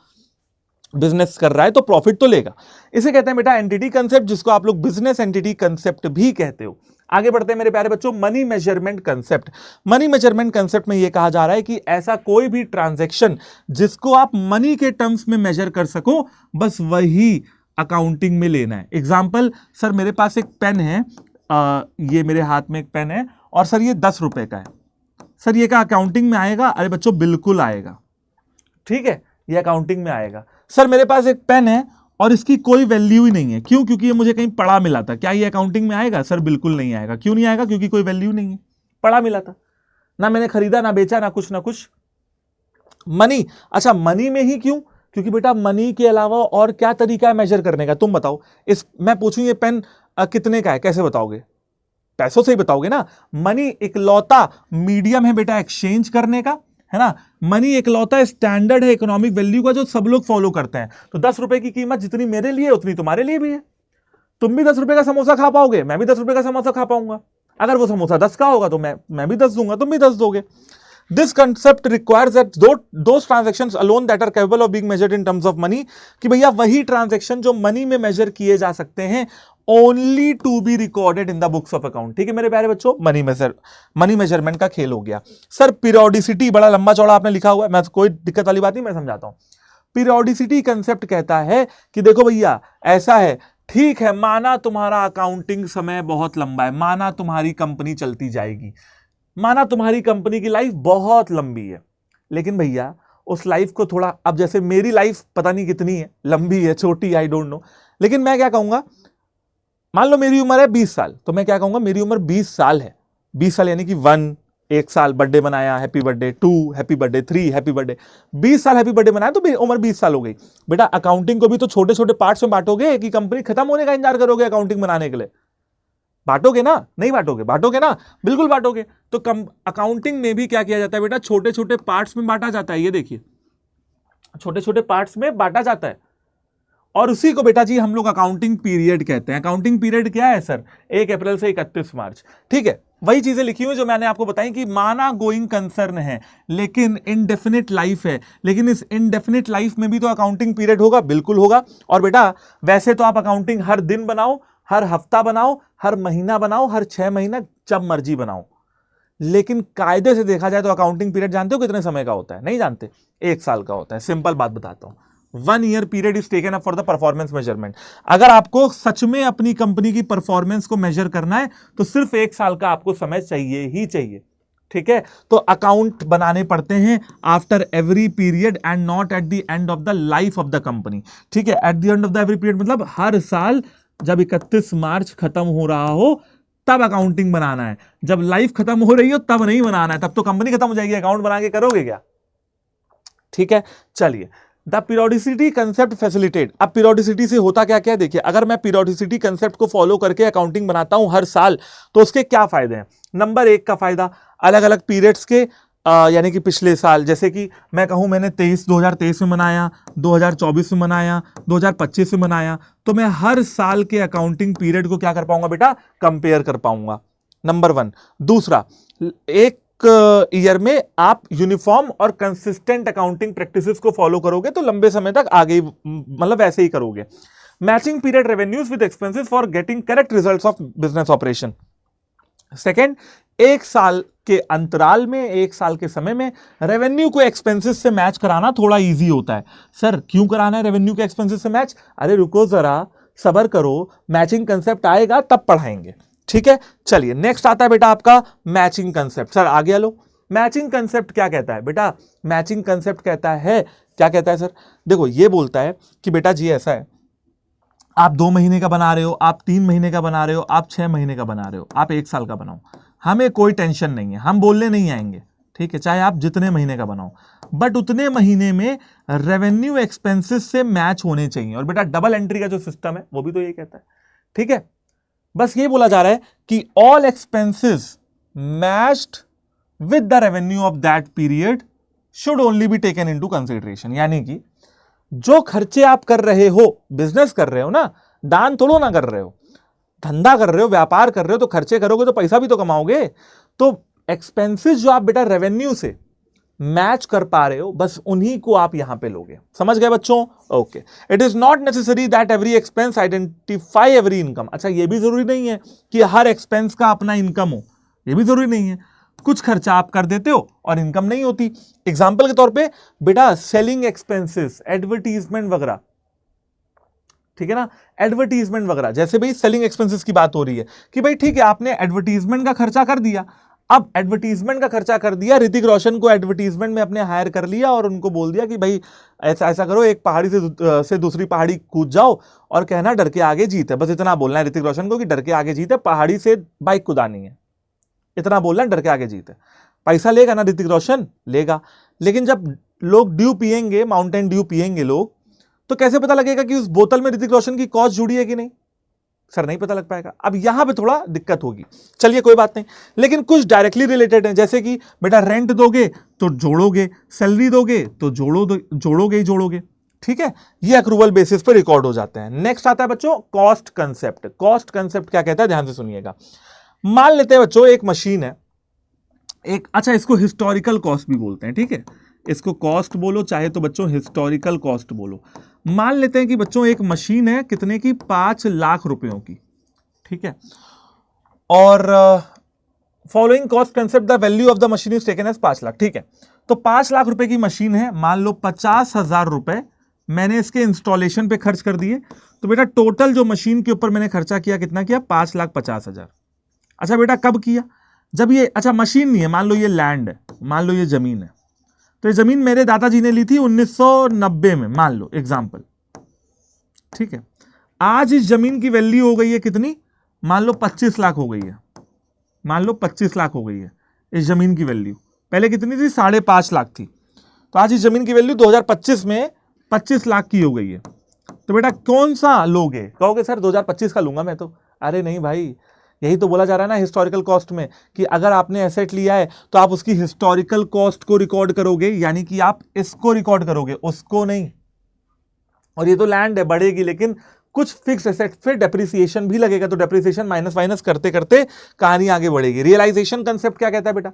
बिजनेस कर रहा है तो प्रॉफिट तो लेगा। इसे कहते हैं बेटा एंटिटी कंसेप्ट, जिसको आप लोग बिजनेस एंटिटी कंसेप्ट भी कहते हो। आगे बढ़ते हैं मेरे प्यारे बच्चों, money measurement concept. Money measurement concept में यह कहा जा रहा है कि ऐसा कोई भी ट्रांजैक्शन जिसको आप मनी के टर्म्स में मेजर कर सको, बस वही अकाउंटिंग में लेना है। एग्जाम्पल, सर मेरे पास एक पेन है, ये मेरे हाथ में एक पेन है, और सर ये 10 रुपए का है, सर ये क्या अकाउंटिंग में आएगा? अरे बच्चों बिल्कुल आएगा, ठीक है, ये अकाउंटिंग में आएगा। सर मेरे पास एक पेन है और इसकी कोई वैल्यू ही नहीं है, क्यों? क्योंकि ये मुझे कहीं पड़ा मिला था, क्या ये अकाउंटिंग में आएगा? सर बिल्कुल नहीं आएगा। क्यों नहीं आएगा? क्योंकि कोई वैल्यू नहीं है, पड़ा मिला था, ना मैंने खरीदा ना बेचा ना कुछ। मनी, अच्छा मनी में ही क्यों? क्योंकि बेटा मनी के अलावा और क्या तरीका है मेजर करने का, तुम बताओ। मैं पूछूं ये पेन कितने का है, कैसे बताओगे? पैसों से ही बताओगे ना। मनी इकलौता मीडियम है बेटा एक्सचेंज करने का, है ना। मनी इकलौता स्टैंडर्ड है इकोनॉमिक वैल्यू का जो सब लोग फॉलो करते हैं। तो 10 रुपए की कीमत जितनी मेरे लिए उतनी तुम्हारे लिए भी है। तुम भी 10 रुपए का समोसा खा पाओगे, मैं भी 10 रुपए का समोसा खा पाऊंगा। अगर वो समोसा 10 का होगा तो मैं भी 10 दूंगा, तुम भी 10 दोगे। This concept requires that those transactions alone that are capable of being measured in terms of money, कि भैया वही ट्रांजैक्शन जो मनी में मेजर किए जा सकते हैं, only to be recorded in the books of account. ठीक है मेरे प्यारे बच्चों, मनी मेजरमेंट का खेल हो गया। सर पीरियोडिसिटी बड़ा लंबा चौड़ा आपने लिखा हुआ है, मैं कोई दिक्कत वाली बात नहीं, मैं समझाता हूं। पीरियोडिसिटी कंसेप्ट कहता है कि देखो भैया ऐसा है, ठीक है, माना तुम्हारा अकाउंटिंग समय बहुत लंबा है, माना तुम्हारी कंपनी चलती जाएगी, माना तुम्हारी कंपनी की लाइफ बहुत लंबी है, लेकिन भैया उस लाइफ को थोड़ा, अब जैसे मेरी लाइफ पता नहीं कितनी है, लंबी है छोटी, आई डोंट नो, लेकिन मैं क्या कहूंगा, मान लो मेरी उम्र है 20 साल, तो मैं क्या कहूंगा मेरी उम्र 20 साल है। 20 साल यानी कि 1 एक साल बर्थडे बनाया, happy birthday, 2 happy birthday, 3 happy birthday, 20 साल हैप्पी बर्थडे बनाया तो उम्र 20 साल हो गई। बेटा अकाउंटिंग को भी तो छोटे छोटे पार्ट्स में बांटोगे कि कंपनी खत्म होने का इंतजार करोगे अकाउंटिंग बनाने के लिए? बांटोगे ना? नहीं बांटोगे? बांटोगे ना? बिल्कुल बांटोगे। तो अकाउंटिंग में भी क्या किया जाता है बेटा, छोटे छोटे पार्ट्स में बांटा जाता है। ये देखिए छोटे छोटे पार्ट्स में बांटा जाता है, और उसी को बेटा जी हम लोग अकाउंटिंग पीरियड कहते हैं। अकाउंटिंग पीरियड क्या है सर? 1 अप्रैल से 31 मार्च। ठीक है, वही चीजें लिखी हुई जो मैंने आपको बताई कि माना गोइंग कंसर्न है लेकिन इनडेफिनिट लाइफ है, लेकिन इस इनडेफिनिट लाइफ में भी तो अकाउंटिंग पीरियड होगा, बिल्कुल होगा। और बेटा वैसे तो आप अकाउंटिंग हर दिन बनाओ, हर हफ्ता बनाओ, हर महीना बनाओ, हर 6 महीना, जब मर्जी बनाओ, लेकिन कायदे से देखा जाए तो अकाउंटिंग पीरियड जानते हो कितने समय का होता है? नहीं जानते? 1 साल का होता है। सिंपल बात बताता हूं, 1 year period is taken up for the performance measurement. अगर आपको सच में अपनी कंपनी की परफॉर्मेंस को मेजर करना है तो सिर्फ 1 साल का आपको समय चाहिए ही चाहिए। ठीक है, तो अकाउंट बनाने पड़ते हैं after every period and not at the end of the life of the company. ठीक है, at the end of the every period मतलब हर साल जब 31 मार्च खत्म हो रहा हो तब अकाउंटिंग बनाना है, जब लाइफ खत्म हो रही हो तब नहीं बनाना है, तब तो कंपनी खत्म हो जाएगी, अकाउंट बना के करोगे क्या? ठीक है, चलिए द पीरियोडिसिटी कंसेप्ट फैसिलिटेट। अब पीरियोडिसिटी से होता क्या क्या देखिए, अगर मैं पीरियोडिसिटी कंसेप्ट को फॉलो करके अकाउंटिंग बनाता हूं हर साल तो उसके क्या फायदे हैं? नंबर 1 का फायदा, अलग अलग पीरियड्स के यानी कि पिछले साल, जैसे कि मैं कहूं मैंने 2023 में बनाया, 2024 में बनाया, 2025 में बनाया, तो मैं हर साल के अकाउंटिंग पीरियड को क्या कर पाऊंगा बेटा? कंपेयर कर पाऊंगा, नंबर 1। दूसरा, एक ईयर में आप यूनिफॉर्म और कंसिस्टेंट अकाउंटिंग प्रैक्टिसेस को फॉलो करोगे तो लंबे समय तक आगे मतलब ऐसे ही करोगे। Matching period revenues with expenses for getting correct results of business operation. Second, 1 साल के अंतराल में, 1 साल के समय में रेवेन्यू को एक्सपेंसेस से मैच कराना थोड़ा इजी होता है। सर क्यों कराना है रेवेन्यू के एक्सपेंसेस से मैच? अरे रुको जरा, सबर करो, मैचिंग कंसेप्ट आएगा तब पढ़ाएंगे। ठीक है, चलिए नेक्स्ट आता है बेटा आपका मैचिंग कंसेप्ट। सर आ गया लो, मैचिंग कंसेप्ट क्या कहता है बेटा? मैचिंग कंसेप्ट कहता है, क्या कहता है सर? देखो ये बोलता है कि बेटा जी ऐसा है, आप 2 महीने का बना रहे हो, आप 3 महीने का बना रहे हो, आप 6 महीने का बना रहे हो, आप 1 साल का बनाओ, हमें कोई टेंशन नहीं है, हम बोलने नहीं आएंगे। ठीक है, चाहे आप जितने महीने का बनाओ, बट उतने महीने में रेवेन्यू एक्सपेंसेस से मैच होने चाहिए। और बेटा डबल एंट्री का जो सिस्टम है वो भी तो ये कहता है। ठीक है, बस ये बोला जा रहा है कि all expenses matched with the revenue of that period should only be taken into consideration. यानी कि जो खर्चे आप कर रहे हो, बिजनेस कर रहे हो ना, दान थोड़ो ना कर रहे हो, धंधा कर रहे हो, व्यापार कर रहे हो, तो खर्चे करोगे तो पैसा भी तो कमाओगे। तो एक्सपेंसेस जो आप बेटा रेवेन्यू से मैच कर पा रहे हो, बस उन्हीं को आप यहां पे लोगे। समझ गए बच्चों? Okay, it is not necessary that every expense identify every income. अच्छा, ये भी जरूरी नहीं है कि हर एक्सपेंस का अपना इनकम हो, ये भी जरूरी नहीं है। कुछ खर्चा आप कर देते हो और इनकम नहीं होती। एग्जाम्पल के तौर पे बेटा सेलिंग एक्सपेंसेस, एडवर्टीजमेंट वगैरह, ठीक है ना, एडवर्टीजमेंट वगैरह, जैसे भाई सेलिंग एक्सपेंसेस की बात हो रही है कि भाई ठीक है आपने एडवर्टीजमेंट का खर्चा कर दिया। अब एडवर्टीजमेंट का खर्चा कर दिया, ऋतिक रोशन को एडवर्टीजमेंट में अपने हायर कर लिया और उनको बोल दिया कि भाई ऐसा ऐसा करो, एक पहाड़ी से दूसरी पहाड़ी कूद जाओ और कहना डर के आगे जीत है। बस इतना बोलना है ऋतिक रोशन को कि डर के आगे जीत है, पहाड़ी से बाइक कुदानी है, इतना बोलना है, डर के आगे जीत है। पैसा लेगा ना ऋतिक रोशन? लेगा। लेकिन जब लोग ड्यू पिएंगे, माउंटेन ड्यू पिएंगे लोग, तो कैसे पता लगेगा कि उस बोतल में ऋतिक रोशन की कॉस्ट जुड़ी है कि नहीं? सर नहीं पता लग पाएगा। अब यहां पे थोड़ा दिक्कत होगी, चलिए कोई बात नहीं, लेकिन कुछ डायरेक्टली रिलेटेड है, जैसे कि बेटा रेंट दोगे तो जोड़ोगे, सैलरी दोगे तो जोड़ोगे ही जोड़ोगे, ठीक है, ये अक्रूवल बेसिस पे रिकॉर्ड हो जाते हैं। नेक्स्ट आता है बच्चों कॉस्ट कंसेप्ट। कॉस्ट कंसेप्ट क्या कहता है, ध्यान से सुनिएगा। मान लेते हैं बच्चों एक मशीन है, एक, अच्छा इसको हिस्टोरिकल कॉस्ट भी बोलते हैं, ठीक है, इसको कॉस्ट बोलो चाहे तो बच्चों हिस्टोरिकल कॉस्ट बोलो। मान लेते हैं कि बच्चों एक मशीन है कितने की, 5 लाख रुपयों की, ठीक है, और following cost concept the value of the machine is taken as 5 lakh, ठीक है। तो 5 लाख रुपए की मशीन है, मान लो 50,000 रुपए मैंने इसके इंस्टॉलेशन पे खर्च कर दिए, तो बेटा टोटल जो मशीन के ऊपर मैंने खर्चा किया कितना किया, 5,50,000। अच्छा बेटा कब किया, जब ये, अच्छा मशीन नहीं है, मान लो ये लैंड है, मान लो ये जमीन है, तो ये जमीन मेरे दादाजी ने ली थी 1990 में, मान लो एग्जाम्पल, ठीक है। आज इस जमीन की वैल्यू हो गई है कितनी, मान लो 25 लाख हो गई है, मान लो 25 लाख हो गई है इस जमीन की वैल्यू, पहले कितनी थी, 5.5 लाख थी, तो आज इस जमीन की वैल्यू 2025 में 25 लाख की हो गई है। तो बेटा कौन सा लोगे, कहोगे सर 2025 का लूंगा मैं तो, अरे नहीं भाई, यही तो बोला जा रहा है ना हिस्टोरिकल कॉस्ट में, कि अगर आपने एसेट लिया है तो आप उसकी हिस्टोरिकल कॉस्ट को रिकॉर्ड करोगे, यानी कि आप इसको रिकॉर्ड करोगे, उसको नहीं। और ये तो लैंड है, बढ़ेगी, लेकिन कुछ फिक्स एसेट फिर डेप्रिसिएशन भी लगेगा, तो डेप्रिसिएशन माइनस माइनस करते करते कहानी आगे बढ़ेगी। रियलाइजेशन कंसेप्ट क्या कहता है बेटा,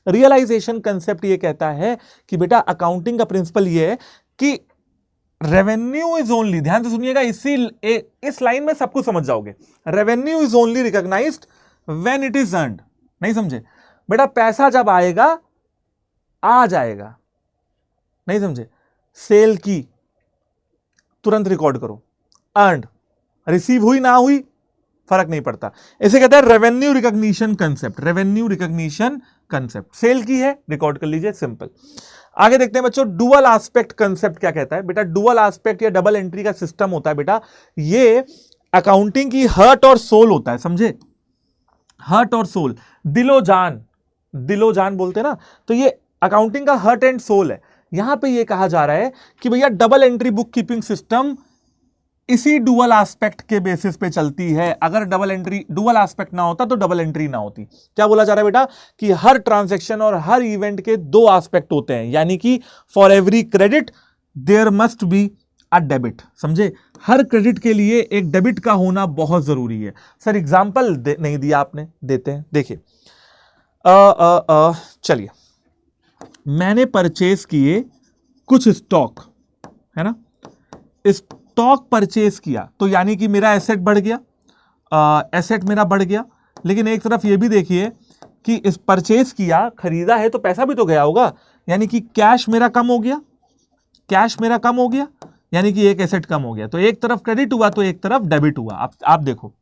रियलाइजेशन कंसेप्ट ये कहता है कि बेटा अकाउंटिंग का प्रिंसिपल ये है कि रेवेन्यू इज ओनली, ध्यान से सुनिएगा, इस लाइन में सब कुछ समझ जाओगे, revenue is only recognised when it is earned. नहीं समझे बेटा, पैसा जब आएगा आ जाएगा, नहीं समझे, सेल की तुरंत रिकॉर्ड करो, अर्न्ड रिसीव हुई ना हुई फर्क नहीं पड़ता, इसे कहते हैं revenue recognition concept. Revenue recognition concept, sale की है रिकॉर्ड कर लीजिए, सिंपल। आगे देखते हैं बच्चों डुअल एस्पेक्ट कंसेप्ट क्या कहता है। बेटा डुअल एस्पेक्ट या डबल एंट्री का सिस्टम होता है बेटा, ये अकाउंटिंग की हार्ट और सोल होता है, समझे, हार्ट और सोल, दिलो जान बोलते हैं ना, तो ये अकाउंटिंग का हार्ट एंड सोल है। यहां पे ये कहा जा रहा है कि भैया double entry book keeping system इसी डुअल एस्पेक्ट के बेसिस पे चलती है। अगर डुअल एस्पेक्ट ना होता तो डबल एंट्री ना होती। क्या बोला जा रहा है बेटा कि हर ट्रांजैक्शन और हर इवेंट के 2 एस्पेक्ट होते हैं, यानी कि for every credit there must be a debit, समझे, हर क्रेडिट के लिए एक डेबिट का होना बहुत जरूरी है। सर एग्जांपल नहीं दिया आपने, देते हैं, देखिए चलिए, मैंने परचेज किए कुछ स्टॉक, है ना, स्टॉक परचेज किया, तो यानी कि मेरा एसेट बढ़ गया, एसेट मेरा बढ़ गया, लेकिन एक तरफ ये भी देखिए कि इस परचेज किया, खरीदा है, तो पैसा भी तो गया होगा, यानी कि कैश मेरा कम हो गया, कैश मेरा कम हो गया, यानी कि एक एसेट कम हो गया। तो एक तरफ क्रेडिट हुआ तो एक तरफ डेबिट हुआ। आप देखो,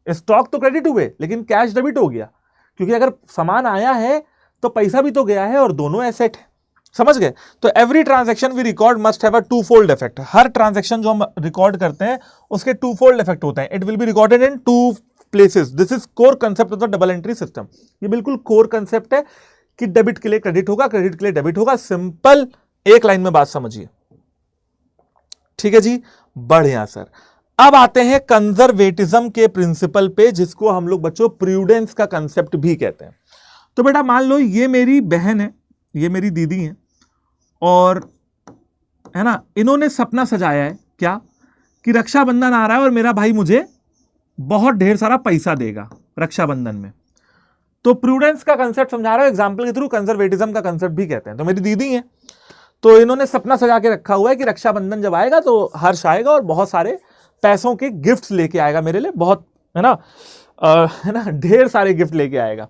स्टॉक तो क्रेडिट हुए लेकिन कैश डेबिट हो गया, क्योंकि अगर सामान आया है तो पैसा भी तो गया है और दोनों एसेट है, समझ गए। तो every transaction we record must have a two fold effect. हर ट्रांजैक्शन जो हम रिकॉर्ड करते हैं उसके टू फोल्ड इफेक्ट होते हैं। It will be recorded in 2 places. This is core concept of the double entry system. ये बिल्कुल कोर कंसेप्ट है कि डेबिट के लिए क्रेडिट होगा, क्रेडिट के लिए डेबिट होगा। सिंपल, एक लाइन में बात समझिए, ठीक है जी, बढ़िया सर। अब आते हैं कंजर्वेटिज्म के प्रिंसिपल पे, जिसको हम लोग बच्चों प्रूडेंस का कंसेप्ट भी कहते हैं। तो बेटा मान लो ये मेरी बहन है, ये मेरी दीदी है, और है ना, इन्होंने सपना सजाया है क्या कि रक्षाबंधन आ रहा है और मेरा भाई मुझे बहुत ढेर सारा पैसा देगा रक्षाबंधन में। तो प्रूडेंस का कंसेप्ट समझा रहा हूं एग्जांपल के थ्रू, कंजर्वेटिज्म का कंसेप्ट भी कहते हैं। तो मेरी दीदी है, तो इन्होंने सपना सजा के रखा हुआ है कि रक्षाबंधन जब आएगा तो हर्ष आएगा और बहुत सारे पैसों के गिफ्ट्स लेके आएगा मेरे लिए, बहुत, है ना, ढेर सारे गिफ्ट लेके आएगा।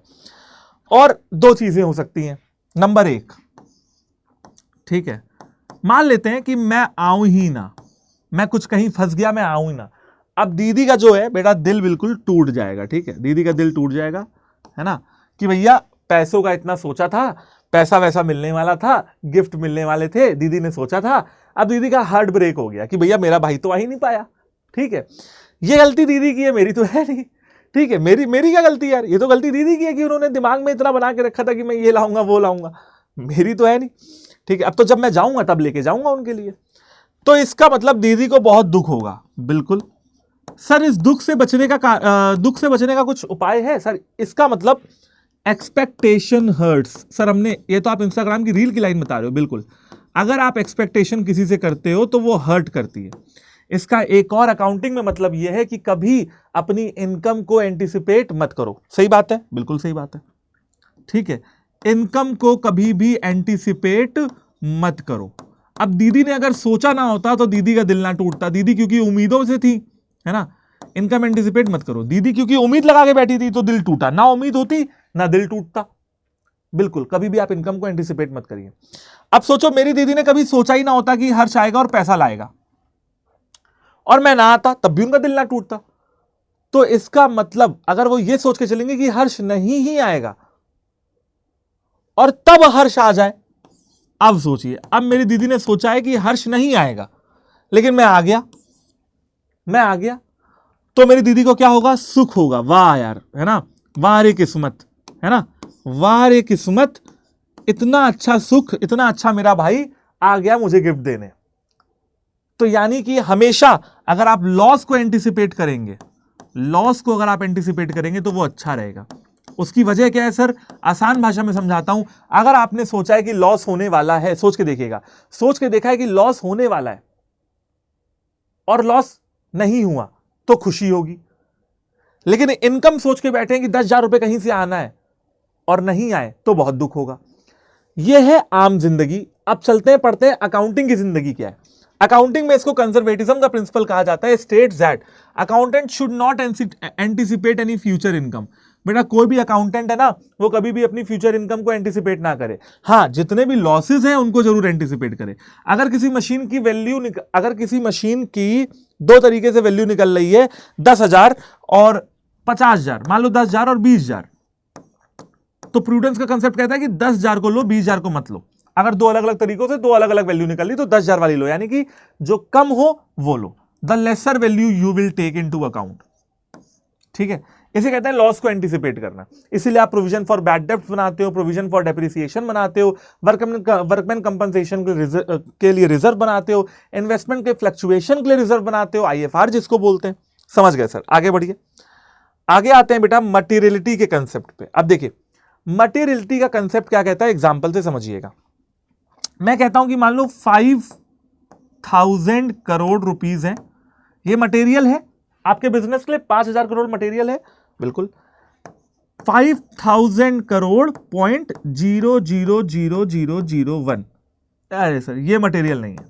और 2 चीजें हो सकती हैं। नंबर 1, ठीक है, मान लेते हैं कि मैं आऊं ही ना, मैं कुछ कहीं फंस गया, मैं आऊं ही ना। अब दीदी का जो है बेटा दिल बिल्कुल टूट जाएगा, ठीक है, दीदी का दिल टूट जाएगा, है ना, कि भैया पैसों का इतना सोचा था, पैसा वैसा मिलने वाला था, गिफ्ट मिलने वाले थे, दीदी ने सोचा था। अब दीदी का हार्ट ब्रेक हो गया कि भैया मेरा भाई तो आ ही नहीं पाया, ठीक है। ये गलती दीदी की है, मेरी तो है नहीं, ठीक है, मेरी क्या गलती यार, ये तो गलती दीदी की है कि उन्होंने दिमाग में इतना बना के रखा था कि मैं ये लाऊंगा वो लाऊंगा, मेरी तो है नहीं, ठीक है। अब तो जब मैं जाऊंगा तब लेके जाऊंगा उनके लिए। तो इसका मतलब दीदी को बहुत दुख होगा, बिल्कुल सर इस दुख से बचने का कुछ उपाय है सर? इसका मतलब एक्सपेक्टेशन हर्ट्स। सर हमने ये तो आप इंस्टाग्राम की रील की लाइन बता रहे हो, बिल्कुल। अगर आप एक्सपेक्टेशन किसी से करते हो तो वो हर्ट करती है। इसका एक और अकाउंटिंग में मतलब यह है कि कभी अपनी इनकम को एंटिसिपेट मत करो। सही बात है, बिल्कुल सही बात है, ठीक है। इनकम को कभी भी एंटिसिपेट मत करो। अब दीदी ने अगर सोचा ना होता तो दीदी का दिल ना टूटता, दीदी क्योंकि उम्मीदों से थी, है ना। इनकम एंटिसिपेट मत करो। दीदी क्योंकि उम्मीद लगा के बैठी थी तो दिल टूटा, ना उम्मीद होती ना दिल टूटता। बिल्कुल कभी भी आप इनकम को एंटिसिपेट मत करिए। अब सोचो मेरी दीदी ने कभी सोचा ही ना होता कि हर्ष आएगा और पैसा लाएगा, और मैं ना आता, तब भी उनका दिल ना टूटता। तो इसका मतलब अगर वो ये सोच के चलेंगे कि हर्ष नहीं ही आएगा और तब हर्ष आ जाए। अब सोचिए, अब मेरी दीदी ने सोचा है कि हर्ष नहीं आएगा, लेकिन मैं आ गया तो मेरी दीदी को क्या होगा? सुख होगा। वाह यार, है ना, वाह रे किस्मत, है ना, वाह रे किस्मत, इतना अच्छा सुख, इतना अच्छा मेरा भाई आ गया मुझे गिफ्ट देने। तो यानी कि हमेशा अगर आप लॉस को एंटिसिपेट करेंगे, तो वो अच्छा रहेगा। उसकी वजह क्या है सर? आसान भाषा में समझाता हूं। अगर आपने सोचा है कि लॉस होने वाला है, सोच के देखा है कि लॉस होने वाला है और लॉस नहीं हुआ तो खुशी होगी। लेकिन इनकम सोच के बैठे हैं कि 10,000 रुपए कहीं से आना है और नहीं आए तो बहुत दुख होगा। यह है आम जिंदगी। अब चलते हैं, पढ़ते हैं अकाउंटिंग की जिंदगी क्या है। अकाउंटिंग में इसको कंजर्वेटिज्म का प्रिंसिपल कहा जाता है। States that accountant should not anticipate any future income. बेटा कोई भी अकाउंटेंट है ना, वो कभी भी अपनी फ्यूचर इनकम को एंटिसिपेट ना करे। हाँ, जितने भी लॉसेस हैं उनको जरूर एंटिसिपेट करे। अगर किसी मशीन की दो तरीके से वैल्यू निकल रही है, 10,000 और 50,000, मान लो 10,000 और 20,000, तो प्रूडेंस का कंसेप्ट कहता है कि 10,000 को लो, 20,000 को मत लो। अगर दो अलग अलग तरीकों से दो अलग अलग वैल्यू निकल ली तो 10,000 वाली लो, यानी कि जो कम हो वो लो। The lesser value you will take into account, ठीक है। इसे कहते हैं लॉस को एंटिसिपेट करना। इसीलिए आप प्रोविजन फॉर बैड डेब्ट्स बनाते हो, प्रोविजन फॉर डेप्रिसिएशन बनाते हो, वर्कमैन कंपनसेशन के लिए रिजर्व बनाते हो, इन्वेस्टमेंट के फ्लक्चुएशन के लिए रिजर्व बनाते हो, आईएफआर जिसको बोलते हैं। समझ गए सर? आगे बढ़िए, आगे आते हैं बेटा मटेरियलिटी के कंसेप्ट पे। अब देखिए मटेरियलिटी का कंसेप्ट क्या कहता है, एग्जांपल से समझिएगा। मैं कहता हूं कि मान लो 5,000 करोड़ रुपीस है, ये मटेरियल है आपके बिजनेस के लिए। 5,000 करोड़ मटेरियल है, बिल्कुल। 5,000 करोड़ .00001, अरे सर ये मटेरियल नहीं है।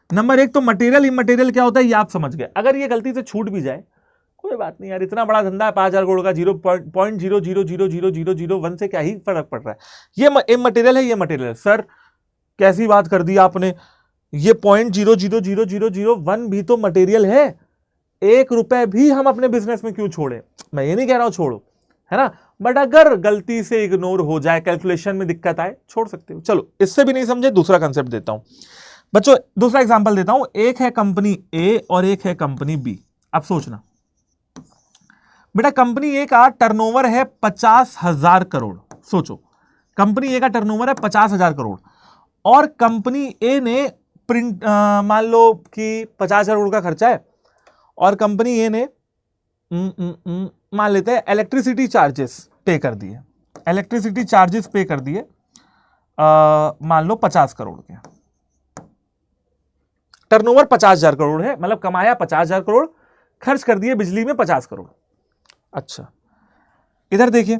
नंबर एक तो मटेरियल इमटेरियल क्या होता है ये आप समझ गए। अगर ये गलती से छूट भी जाए कोई बात नहीं यार, इतना बड़ा धंधा है, 5,000 करोड़ का 0.0000001 से क्या ही फर्क पड़ रहा है। ये इमटेरियल है, ये मटेरियल है। सर कैसी बात कर दी आपने, ये .0000001 भी तो मटेरियल है। 1 रुपए भी हम अपने बिजनेस में क्यों छोड़े? मैं ये नहीं कह रहा हूं छोड़ो, है ना, बट अगर गलती से इग्नोर हो जाए, कैलकुलेशन में दिक्कत आए, छोड़ सकते हो। चलो इससे भी नहीं समझे, दूसरा कंसेप्ट देता हूं बच्चों, दूसरा एग्जांपल देता हूं। एक है कंपनी ए और एक है कंपनी बी। अब सोचना बेटा, कंपनी ए का टर्नओवर है 50,000 करोड़। सोचो कंपनी ए का टर्नओवर है 50,000 करोड़ और कंपनी ए ने मान लो कि 50,000 करोड़ का खर्चा है और कंपनी ए ने मान लेते हैं इलेक्ट्रिसिटी चार्जेस पे कर दिए, मान लो 50 करोड़ के। टर्नओवर 50,000 करोड़ है, मतलब कमाया 50,000 करोड़, खर्च कर दिए बिजली में 50 करोड़। अच्छा इधर देखिए,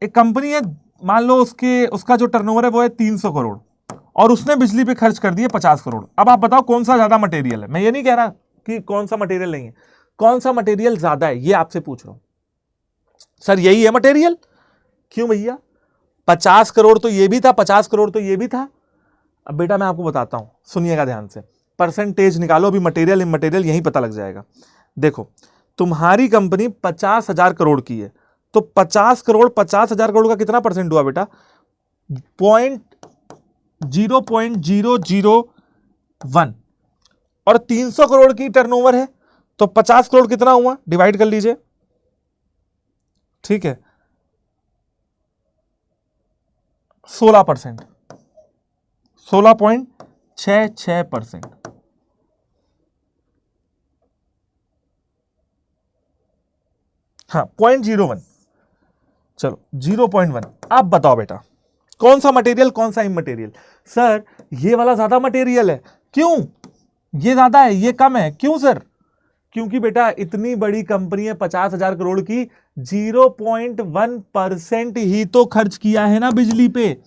एक कंपनी है, मान लो उसका जो टर्नओवर है वो है 300 करोड़ और उसने बिजली पे खर्च कर दिए 50 करोड़। अब आप बताओ कौन सा ज्यादा मटेरियल है? मैं ये नहीं कह रहा कि कौन सा मटेरियल नहीं है, कौन सा मटेरियल ज्यादा है ये आपसे पूछ रहा हूं। सर यही है मटेरियल। क्यों भैया? 50 करोड़ तो ये भी था, 50 करोड़ तो ये भी था। अब बेटा मैं आपको बताता हूं, सुनिएगा ध्यान से, परसेंटेज निकालो, अभी मटेरियल इमटेरियल यही पता लग जाएगा। देखो तुम्हारी कंपनी 50,000 करोड़ की है तो 50 करोड़ 50,000 करोड़ का कितना परसेंट हुआ बेटा? 0.001। और 300 करोड़ की टर्नओवर है तो 50 करोड़ कितना हुआ? डिवाइड कर लीजिए, ठीक है, 16%, 16.66%। हाँ 0.01, चलो 0.1। अब बताओ बेटा कौन सा मटेरियल कौन सा इमटेरियल। सर ये वाला ज्यादा मटेरियल है। क्यों? ये ज्यादा है ये कम है, क्यों सर? क्योंकि बेटा इतनी बड़ी कंपनी है 50,000 करोड़ की, 0.1% ही तो खर्च किया है ना बिजली पे।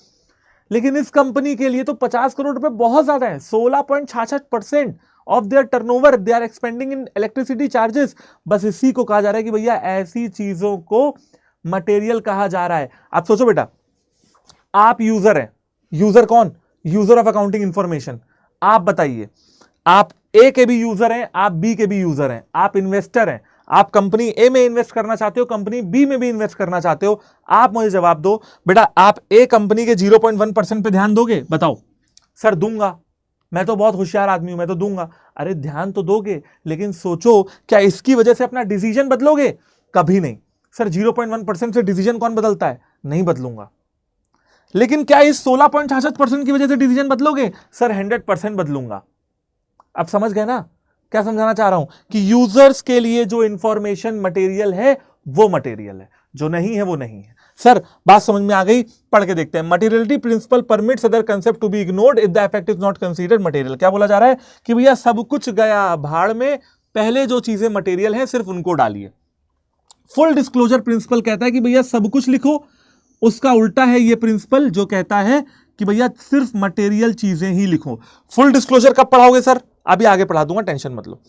लेकिन इस कंपनी के लिए तो 50 करोड़ रुपए बहुत ज्यादा है। 16.66% of their turnover they are expending in electricity charges. बस इसी को कहा जा रहा है कि भैया ऐसी चीजों को मटेरियल कहा जा रहा है। आप सोचो बेटा, आप यूजर हैं। यूजर कौन? User of accounting information. आप बताइए, आप ए के भी यूजर हैं, आप बी के भी यूजर हैं, आप इन्वेस्टर हैं, आप कंपनी ए में इन्वेस्ट करना चाहते हो, कंपनी बी में भी इन्वेस्ट करना चाहते हो। आप मुझे जवाब दो बेटा, आप ए कंपनी के 0.1% पे ध्यान दोगे? बताओ। सर दूंगा, मैं तो बहुत होशियार आदमी हूं, मैं तो दूंगा। अरे ध्यान तो दोगे, लेकिन सोचो क्या इसकी वजह से अपना डिसीजन बदलोगे? कभी नहीं। सर 0.1% से डिसीजन कौन बदलता है? नहीं बदलूंगा। लेकिन क्या इस 16.66% की वजह से डिसीजन बदलोगे? सर 100% बदलूंगा। अब समझ गए ना क्या समझाना चाह रहा हूं? कि यूजर्स के लिए जो इंफॉर्मेशन मटेरियल है वो मटेरियल है, जो नहीं है वो नहीं है। सर बात समझ में आ गई? पढ़ के देखते हैं। Materiality principle permits other concept to be ignored if the effect is not considered material. क्या बोला जा रहा है? कि भैया सब कुछ गया भाड़ में, पहले जो चीजें मटेरियल है सिर्फ उनको डालिए। फुल डिस्क्लोजर प्रिंसिपल कहता है कि भैया सब कुछ लिखो। उसका उल्टा है ये प्रिंसिपल जो कहता है कि भैया सिर्फ मटेरियल चीजें ही लिखो। फुल डिस्क्लोजर कब पढ़ाओगे सर? अभी आगे पढ़ा दूंगा, टेंशन मत लो।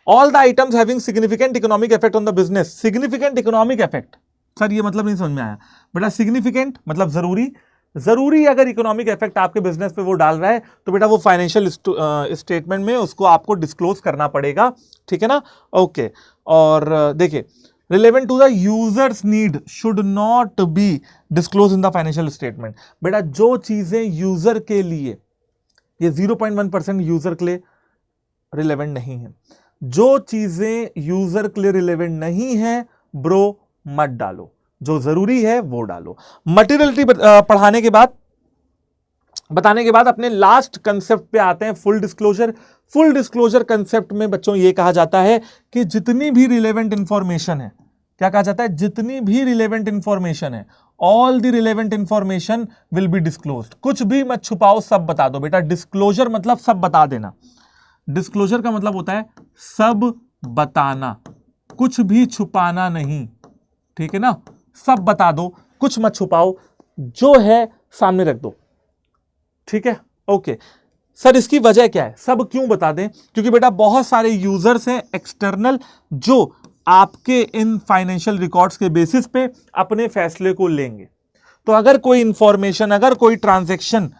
All the items having significant economic effect on the business. Significant economic effect, sir ये मतलब नहीं समझ में आया बेटा। सिग्निफिकेंट मतलब जरूरी, जरूरी अगर इकोनॉमिक इफेक्ट आपके बिजनेस पे वो डाल रहा है तो बेटा वो फाइनेंशियल स्टेटमेंट में उसको आपको डिस्क्लोज करना पड़ेगा, ठीक है ना? ओके। और देखिए, relevant to the users need should not be disclosed in the financial statement। बेटा जो चीजें यूजर के लिए, ये 0.1% यूजर के लिए रिलेवेंट नहीं है, जो चीजें यूजर के लिए रिलेवेंट नहीं है ब्रो मत डालो, जो जरूरी है वो डालो। मटेरियलिटी पढ़ाने के बाद, बताने के बाद अपने लास्ट कंसेप्ट पे आते हैं, full disclosure. Full disclosure concept में बच्चों ये कहा जाता है कि जितनी भी रिलेवेंट इंफॉर्मेशन है, क्या कहा जाता है? जितनी भी रिलेवेंट इंफॉर्मेशन है, all the relevant information will be disclosed. कुछ भी मत छुपाओ, सब बता दो बेटा। डिस्क्लोजर मतलब सब बता देना। डिस्क्लोजर का मतलब होता है सब बताना, कुछ भी छुपाना नहीं, ठीक है ना? सब बता दो, कुछ मत छुपाओ, जो है सामने रख दो, ठीक है? ओके सर, इसकी वजह क्या है? सब क्यों बता दें? क्योंकि बेटा बहुत सारे यूजर्स हैं एक्सटर्नल जो आपके इन फाइनेंशियल रिकॉर्ड्स के बेसिस पे अपने फैसले को लेंगे। तो अगर कोई इंफॉर्मेशन, अगर कोई ट्रांजैक्शन,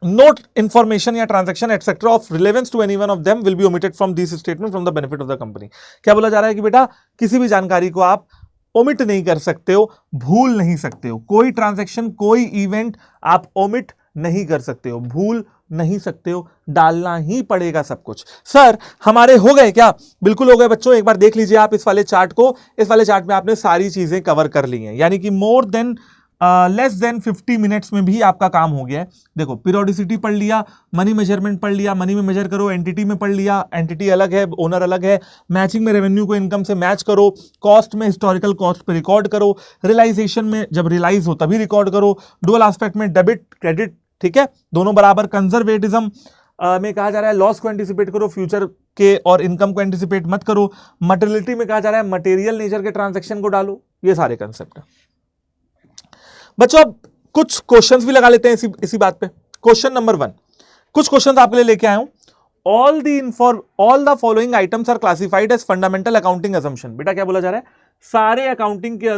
नोट इंफॉर्मेशन या transaction etcetera of relevance to anyone of them will be omitted from this statement from the benefit of the company. क्या बोला जा रहा है? कि बेटा किसी भी जानकारी को आप ओमिट नहीं कर सकते हो, भूल नहीं सकते हो। कोई ट्रांजैक्शन, कोई इवेंट आप ओमिट नहीं कर सकते हो, भूल नहीं सकते हो, डालना ही पड़ेगा सब कुछ। सर हमारे हो गए क्या? बिल्कुल हो गए बच्चों। एक बार देख लीजिए आप इस वाले चार्ट को। इस वाले चार्ट में आपने सारी चीजें कवर कर ली हैं, यानी कि more than less than 50 minutes में भी आपका काम हो गया है। देखो, पीरियोडिसिटी पढ़ लिया, मनी मेजरमेंट पढ़ लिया, मनी में मेजर करो, एंटिटी में पढ़ लिया, एंटिटी अलग है, ओनर अलग है, मैचिंग में रेवेन्यू को इनकम से मैच करो, कॉस्ट में हिस्टोरिकल कॉस्ट पे रिकॉर्ड करो, रियलाइजेशन में जब रियलाइज हो तभी रिकॉर्ड करो, डुअल एस्पेक्ट में डेबिट क्रेडिट, ठीक है, दोनों बराबर। कंजर्वेटिज्म में कहा जा रहा है लॉस को एंटिसिपेट करो, फ्यूचर के और इनकम को एंटिसिपेट मत करो। मटेरियलिटी में कहा जा रहा है मटेरियल नेचर के ट्रांजैक्शन को डालो। ये सारे कंसेप्ट है बच्चों। अब कुछ क्वेश्चंस भी लगा लेते हैं इसी बात पे। क्वेश्चन नंबर 1, कुछ क्वेश्चंस आपके लिए लेके आया हूं। All the following items are classified as fundamental accounting assumption. बेटा क्या बोला जा रहा है? सारे अकाउंटिंग के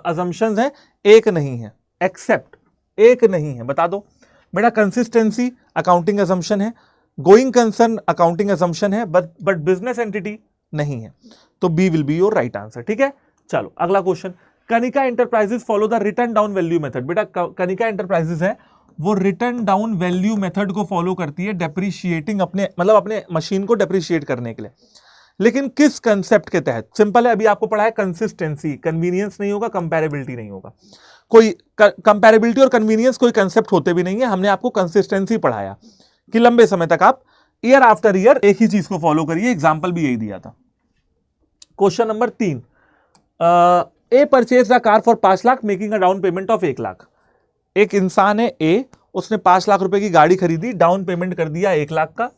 असम्पशन हैं, एक नहीं है, एक्सेप्ट एक नहीं है। बता दो बेटा। कंसिस्टेंसी अकाउंटिंग असम्पशन है, गोइंग कंसर्न अकाउंटिंग असम्पशन है, बट बिजनेस एंटिटी नहीं है। तो B will be your right answer, ठीक है? चलो अगला question. Kanika enterprises follow the written down value method. बेटा कनिका एंटरप्राइजेस है वो रिटर्न डाउन वैल्यू मेथड को फॉलो करती है, डेप्रिशिएटिंग, अपने मतलब अपने मशीन को डेप्रिशिएट करने के लिए। लेकिन किस कंसेप्ट के तहत? सिंपल है, अभी आपको पढ़ा है कंसिस्टेंसी। कन्वीनियंस नहीं होगा, कंपैरेबिलिटी नहीं होगा। कोई कंपैरेबिलिटी और कन्वीनियंस कोई कंसेप्ट होते भी नहीं है। हमने आपको कंसिस्टेंसी पढ़ाया कि लंबे समय तक आप ईयर आफ्टर ईयर एक ही चीज को फॉलो करिए। एग्जाम्पल भी यही दिया था। Question number 3, A purchase a car for 5 lakh making a down payment of 1 lakh. एक इंसान है ए, उसने 5 लाख रुपए की गाड़ी खरीदी, डाउन पेमेंट कर दिया 1 लाख का,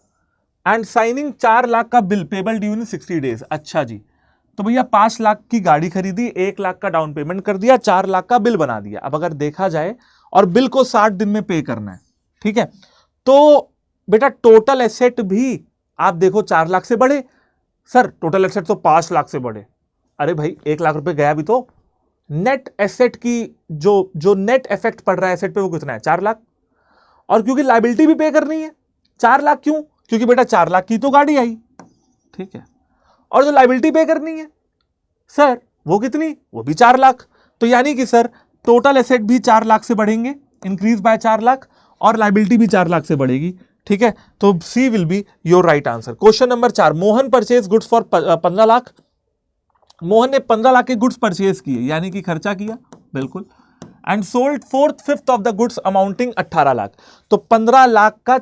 एंड साइनिंग 4 लाख का बिल पेबल ड्यू इन 60 डेज। अच्छा जी, तो भैया 5 लाख की गाड़ी खरीदी, 1 लाख का डाउन पेमेंट कर दिया, 4 लाख का बिल बना दिया। अब अगर देखा जाए और बिल को 60 दिन में पे करना है, ठीक है, तो बेटा टोटल एसेट भी आप देखो 4 लाख से बढ़े। सर टोटल एसेट तो 5 लाख से बढ़े। अरे भाई 1 लाख रुपए गया भी तो। नेट एसेट की जो नेट इफेक्ट पड़ रहा है एसेट पे वो कितना है? 4 लाख। और क्योंकि लायबिलिटी भी पे करनी है 4 लाख, क्यों? क्योंकि बेटा 4 लाख की तो गाड़ी आई, ठीक है, और जो लायबिलिटी पे करनी है सर वो कितनी? वो भी 4 लाख। तो यानी कि सर टोटल एसेट भी 4 लाख से बढ़ेंगे, इंक्रीज बाय 4 लाख, और लायबिलिटी भी 4 लाख से बढ़ेगी, ठीक है। तो C will be your right answer. Question number 4, Mohan purchase goods for 15 lakh. Mohan ने 15 लाख के गुड्स परचेज किए, यानी कि खर्चा किया, बिल्कुल, and sold 4/5 of the goods amounting 18 lakh. तो 15 लाख का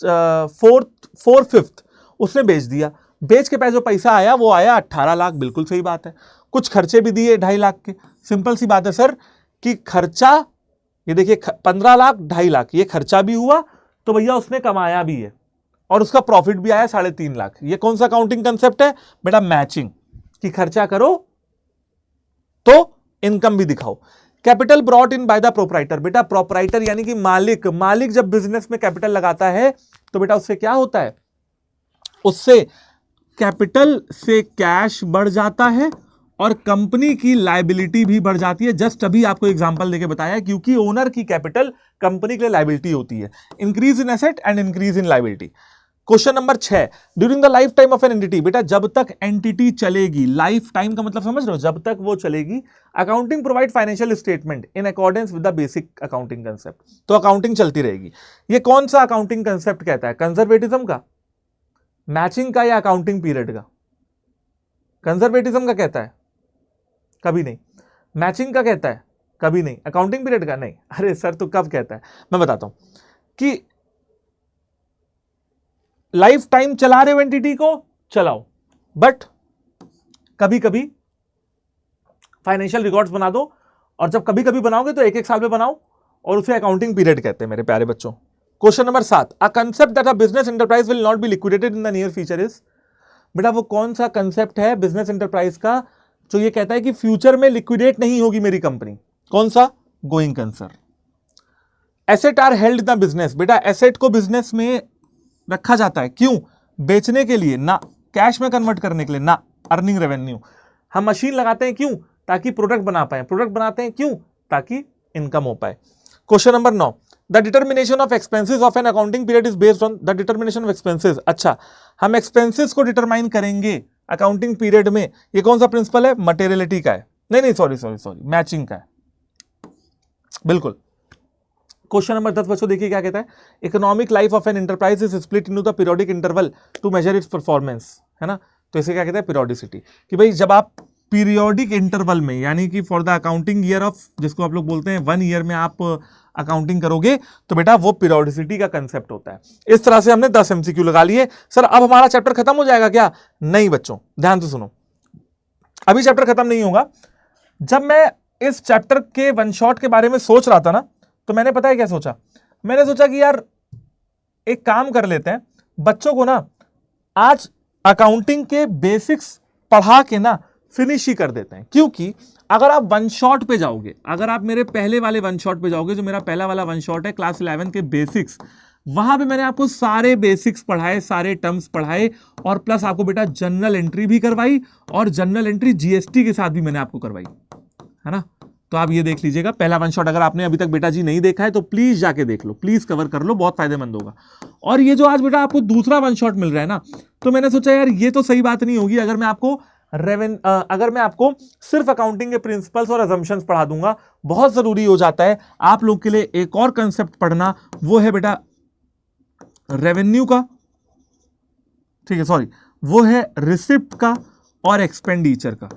4/5 उसने बेच दिया। बेच के पैसे जो पैसा आया वो आया 18 लाख, बिल्कुल सही बात है। कुछ खर्चे भी दिए 2.5 लाख के। सिंपल सी बात है सर कि खर्चा, ये देखिए 15 लाख 2.5 लाख ये खर्चा भी हुआ, तो भैया उसने कमाया भी है, और उसका प्रॉफिट भी आया 3.5 लाख। ये कौन सा अकाउंटिंग कंसेप्ट है बेटा? मैचिंग, कि खर्चा करो तो इनकम भी दिखाओ। Capital brought in by the proprietor. बेटा प्रोपराइटर यानी कि मालिक जब बिजनेस में कैपिटल लगाता है तो बेटा उससे क्या होता है? उससे कैपिटल से कैश बढ़ जाता है और कंपनी की लायबिलिटी भी बढ़ जाती है। जस्ट अभी आपको एग्जांपल देके बताया, क्योंकि ओनर की कैपिटल कंपनी के लिए लायबिलिटी होती है। Increase in asset and increase in liability. Question number 6, during the life time of an entity. बेटा जब तक एंटिटी चलेगी, लाइफ टाइम का मतलब समझ रहे हो? जब तक वो चलेगी, accounting provide financial statement in accordance with the basic accounting concept. तो अकाउंटिंग चलती रहेगी। ये कौन सा अकाउंटिंग कंसेप्ट कहता है? कंजर्वेटिज्म का, मैचिंग का, या अकाउंटिंग पीरियड का? कंजर्वेटिज्म का कहता है? कभी नहीं। मैचिंग का कहता है? कभी नहीं। अकाउंटिंग पीरियड का? नहीं। अरे सर तो कब कहता है? मैं बताता हूं कि लाइफ टाइम चला रहे हो एंटिटी को, चलाओ, बट कभी कभी फाइनेंशियल रिकॉर्ड्स बना दो, और जब कभी कभी बनाओगे तो 1-1 साल में बनाओ, और उसे अकाउंटिंग पीरियड कहते हैं मेरे प्यारे बच्चों। Question number 7, a concept that a business enterprise will not be liquidated in the near future is. बेटा वो कौन सा कंसेप्ट है बिजनेस एंटरप्राइज का जो ये कहता है कि फ्यूचर में लिक्विडेट नहीं होगी मेरी कंपनी? कौन सा? Going concern. Asset are held in the business. बेटा एसेट को बिजनेस में रखा जाता है, क्यों? बेचने के लिए ना, कैश में कन्वर्ट करने के लिए ना, अर्निंग रेवेन्यू। हम मशीन लगाते हैं क्यों? ताकि प्रोडक्ट बना पाए। प्रोडक्ट बनाते हैं क्यों? ताकि इनकम हो पाए। Question number 9, the determination of expenses of an accounting period is based on the determination of expenses. अच्छा, हम एक्सपेंसेस को डिटरमाइन करेंगे अकाउंटिंग पीरियड में, ये कौन सा प्रिंसिपल है? मटेरियलिटी का है। नहीं, सॉरी, मैचिंग का है, बिल्कुल। क्वेश्चन नंबर 10 बच्चों देखिए क्या कहता है? Economic life of an enterprise is split into the periodic interval to measure its performance, है ना? तो इसे क्या कहते हैं? पीरियोडिसिटी। कि भाई जब आप पीरियोडिक इंटरवल में, यानी कि for the accounting year of, जिसको आप लोग बोलते हैं 1 ईयर में आप अकाउंटिंग करोगे, तो बेटा वो पीरियोडिसिटी का कंसेप्ट होता है। इस तरह से हमने 10 MCQ लगा लिए। सर अब हमारा चैप्टर खत्म हो जाएगा क्या? नहीं बच्चों, ध्यान से सुनो, अभी चैप्टर खत्म नहीं होगा। जब मैं इस चैप्टर के वन शॉट के बारे में सोच रहा था ना, तो मैंने पता है क्या सोचा? मैंने सोचा कि यार एक काम कर लेते हैं, बच्चों को ना आज अकाउंटिंग के बेसिक्स पढ़ा के ना फिनिश ही कर देते हैं। क्योंकि अगर आप वन शॉट पे जाओगे, अगर आप मेरे पहले वाले वन शॉट पे जाओगे, जो मेरा पहला वाला वन शॉट है क्लास 11 के बेसिक्स, वहां पे मैंने आपको सारे बेसिक्स पढ़ाए, सारे टर्म्स पढ़ाए, और प्लस आपको बेटा जनरल एंट्री भी करवाई, और जनरल एंट्री जीएसटी के साथ भी मैंने आपको करवाई, है ना? तो आप ये देख लीजिएगा पहला वन शॉट। अगर आपने अभी तक बेटा जी नहीं देखा है तो प्लीज जाके देख लो, प्लीज कवर कर लो, बहुत फायदेमंद होगा। और ये जो आज बेटा आपको दूसरा वन शॉट मिल रहा है ना, तो मैंने सोचा यार ये तो सही बात नहीं होगी अगर मैं आपको सिर्फ अकाउंटिंग के प्रिंसिपल्स और अजम्पशंस पढ़ा दूंगा। बहुत जरूरी हो जाता है आप लोग के लिए एक और कंसेप्ट पढ़ना, वो है बेटा रेवेन्यू का, ठीक है, सॉरी, वो है रिसिप्ट का और एक्सपेंडिचर का।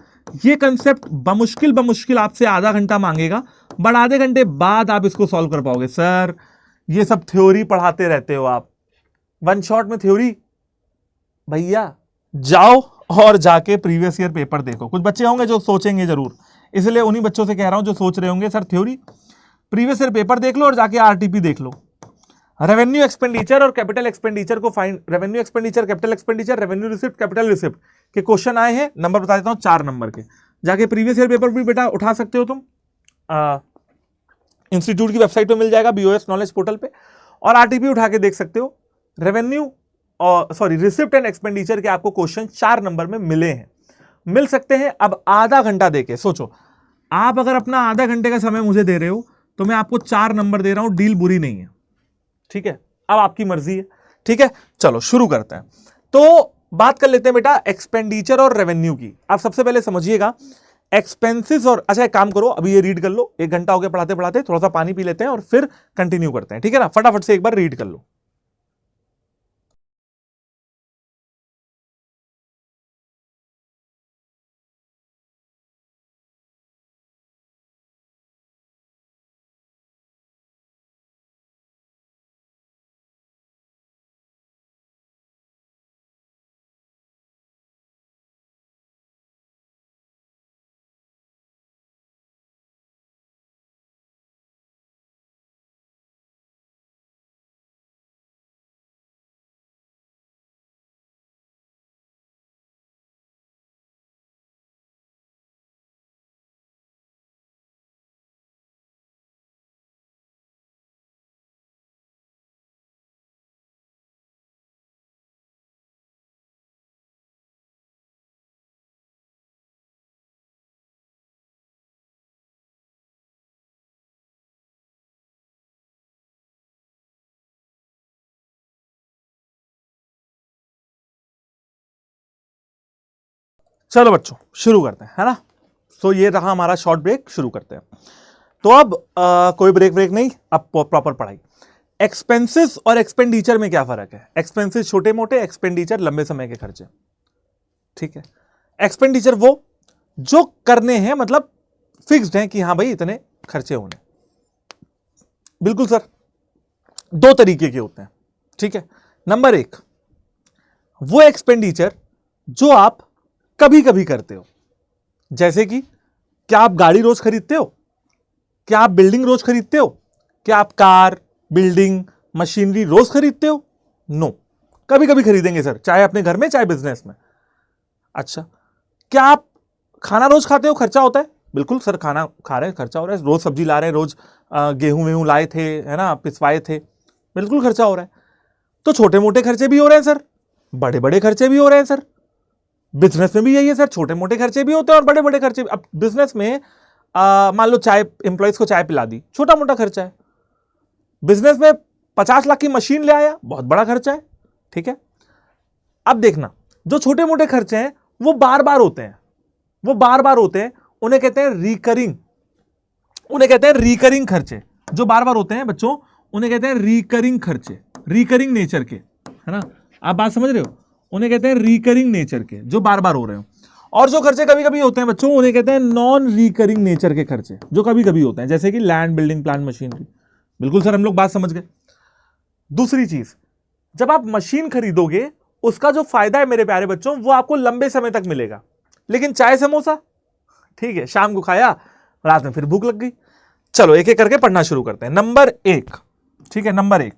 ये कंसेप्ट बमुश्किल आपसे आधा घंटा मांगेगा, बट आधे घंटे बाद आप इसको सॉल्व कर पाओगे। सर ये सब थ्योरी पढ़ाते रहते हो आप, वन शॉट में थ्योरी? भैया जाओ और जाके प्रीवियस ईयर पेपर देखो। कुछ बच्चे होंगे जो सोचेंगे जरूर, इसलिए उन्हीं बच्चों से कह रहा हूं जो सोच रहे होंगे sir theory, previous year paper देख लो और जाके आरटीपी देख लो। रेवेन्यू एक्सपेंडिचर और कैपिटल एक्सपेंडिचर को find, revenue expenditure, capital expenditure, revenue receipt, capital receipt के क्वेश्चन आए हैं। नंबर बता देता हूं 4 नंबर के, जाके प्रीवियस ईयर पेपर भी बेटा उठा सकते हो तुम, इंस्टीट्यूट की वेबसाइट पे मिल जाएगा, बीओएस नॉलेज पोर्टल पे, और आरटीपी उठा के देख सकते हो। रेवेन्यू और सॉरी रिसिप्ट एंड एक्सपेंडिचर के आपको क्वेश्चन 4 नंबर में मिले हैं, मिल सकते हैं। अब आधा घंटा देके सोचो, आप अगर अपना आधा घंटे का समय मुझे दे रहे हो तो मैं आपको 4 नंबर दे रहा हूं, डील बुरी नहीं है, ठीक है। अब आपकी मर्जी है, ठीक है। चलो शुरू करते हैं। तो बात कर लेते हैं बेटा एक्सपेंडिचर और रेवेन्यू की। आप सबसे पहले समझिएगा एक्सपेंसेस और, अच्छा एक काम करो, अभी ये रीड कर लो, 1 घंटा हो गया पढ़ाते पढ़ाते, थोड़ा सा पानी पी लेते हैं और फिर कंटिन्यू करते हैं, ठीक है ना। फटाफट से एक बार रीड कर लो। चलो बच्चों शुरू करते हैं, है ना। तो ये रहा हमारा शॉर्ट ब्रेक, शुरू करते हैं। तो अब कोई ब्रेक नहीं, अब प्रॉपर पढ़ाई। एक्सपेंसेस और एक्सपेंडिचर में क्या फर्क है? एक्सपेंसेस छोटे मोटे, एक्सपेंडिचर लंबे समय के खर्चे, ठीक है। एक्सपेंडिचर वो जो करने हैं, मतलब फिक्स्ड है कि हाँ भाई इतने खर्चे होने। बिल्कुल सर, 2 तरीके के होते हैं, ठीक है। नंबर 1 वो एक्सपेंडिचर जो आप कभी कभी करते हो, जैसे कि क्या आप गाड़ी रोज खरीदते हो? क्या आप बिल्डिंग रोज खरीदते हो? क्या आप कार, बिल्डिंग, मशीनरी रोज खरीदते हो? नो, कभी कभी खरीदेंगे सर, चाहे अपने घर में चाहे बिजनेस में। अच्छा, क्या आप खाना रोज खाते हो? खर्चा होता है? बिल्कुल सर, खाना खा रहे हैं, खर्चा हो रहा है। रोज सब्जी ला रहे हैं, रोज गेहूं वेहूं लाए थे, है ना, पिसवाए थे, बिल्कुल खर्चा हो रहा है। तो छोटे मोटे खर्चे भी हो रहे हैं सर, बड़े बड़े खर्चे भी हो रहे हैं सर। बिजनेस में भी यही है सर, छोटे मोटे खर्चे भी होते हैं और बड़े बड़े खर्चे भी। अब बिजनेस में मान लो चाय, एम्प्लॉइज को चाय पिला दी, छोटा मोटा खर्चा है। बिजनेस में 50 लाख की मशीन ले आया, बहुत बड़ा खर्चा है, ठीक है। अब देखना, जो छोटे मोटे खर्चे हैं वो बार बार होते हैं, वो बार बार होते हैं, उन्हें कहते हैं रिकरिंग, उन्हें कहते हैं रिकरिंग खर्चे। जो बार बार होते हैं बच्चों, उन्हें कहते हैं रिकरिंग खर्चे, रिकरिंग नेचर के, है ना। आप बात समझ रहे हो? उन्हें कहते हैं रिकरिंग नेचर के, जो बार बार हो रहे हो। और जो खर्चे कभी कभी होते हैं बच्चों, उन्हें कहते हैं नॉन रिकरिंग नेचर के खर्चे, जो कभी कभी होते हैं, जैसे कि लैंड, बिल्डिंग, प्लांट, मशीनरी। बिल्कुल सर, हम लोग बात समझ गए। दूसरी चीज, जब आप मशीन खरीदोगे, उसका जो फायदा है मेरे प्यारे बच्चों, वो आपको लंबे समय तक मिलेगा। लेकिन चाय समोसा, ठीक है, शाम को खाया, रात में फिर भूख लग गई। चलो एक एक करके पढ़ना शुरू करते हैं। नंबर 1, ठीक है, number 1,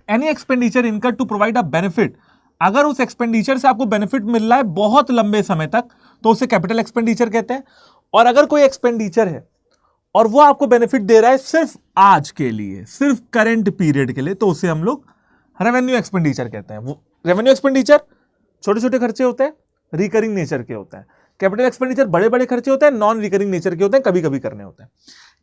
any expenditure incurred to provide a benefit. अगर उस एक्सपेंडिचर से आपको बेनिफिट मिल रहा है बहुत लंबे समय तक, तो उसे कैपिटल एक्सपेंडिचर कहते हैं। और अगर कोई एक्सपेंडिचर है और वो आपको बेनिफिट दे रहा है सिर्फ आज के लिए, सिर्फ करंट पीरियड के लिए, तो उसे हम लोग रेवेन्यू एक्सपेंडिचर कहते हैं। वो रेवेन्यू एक्सपेंडिचर छोटे छोटे खर्चे होते हैं, रिकरिंग नेचर के होते हैं। कैपिटल एक्सपेंडिचर बड़े बड़े खर्चे होते हैं, नॉन रिकरिंग नेचर के होते हैं, कभी कभी करने होते हैं।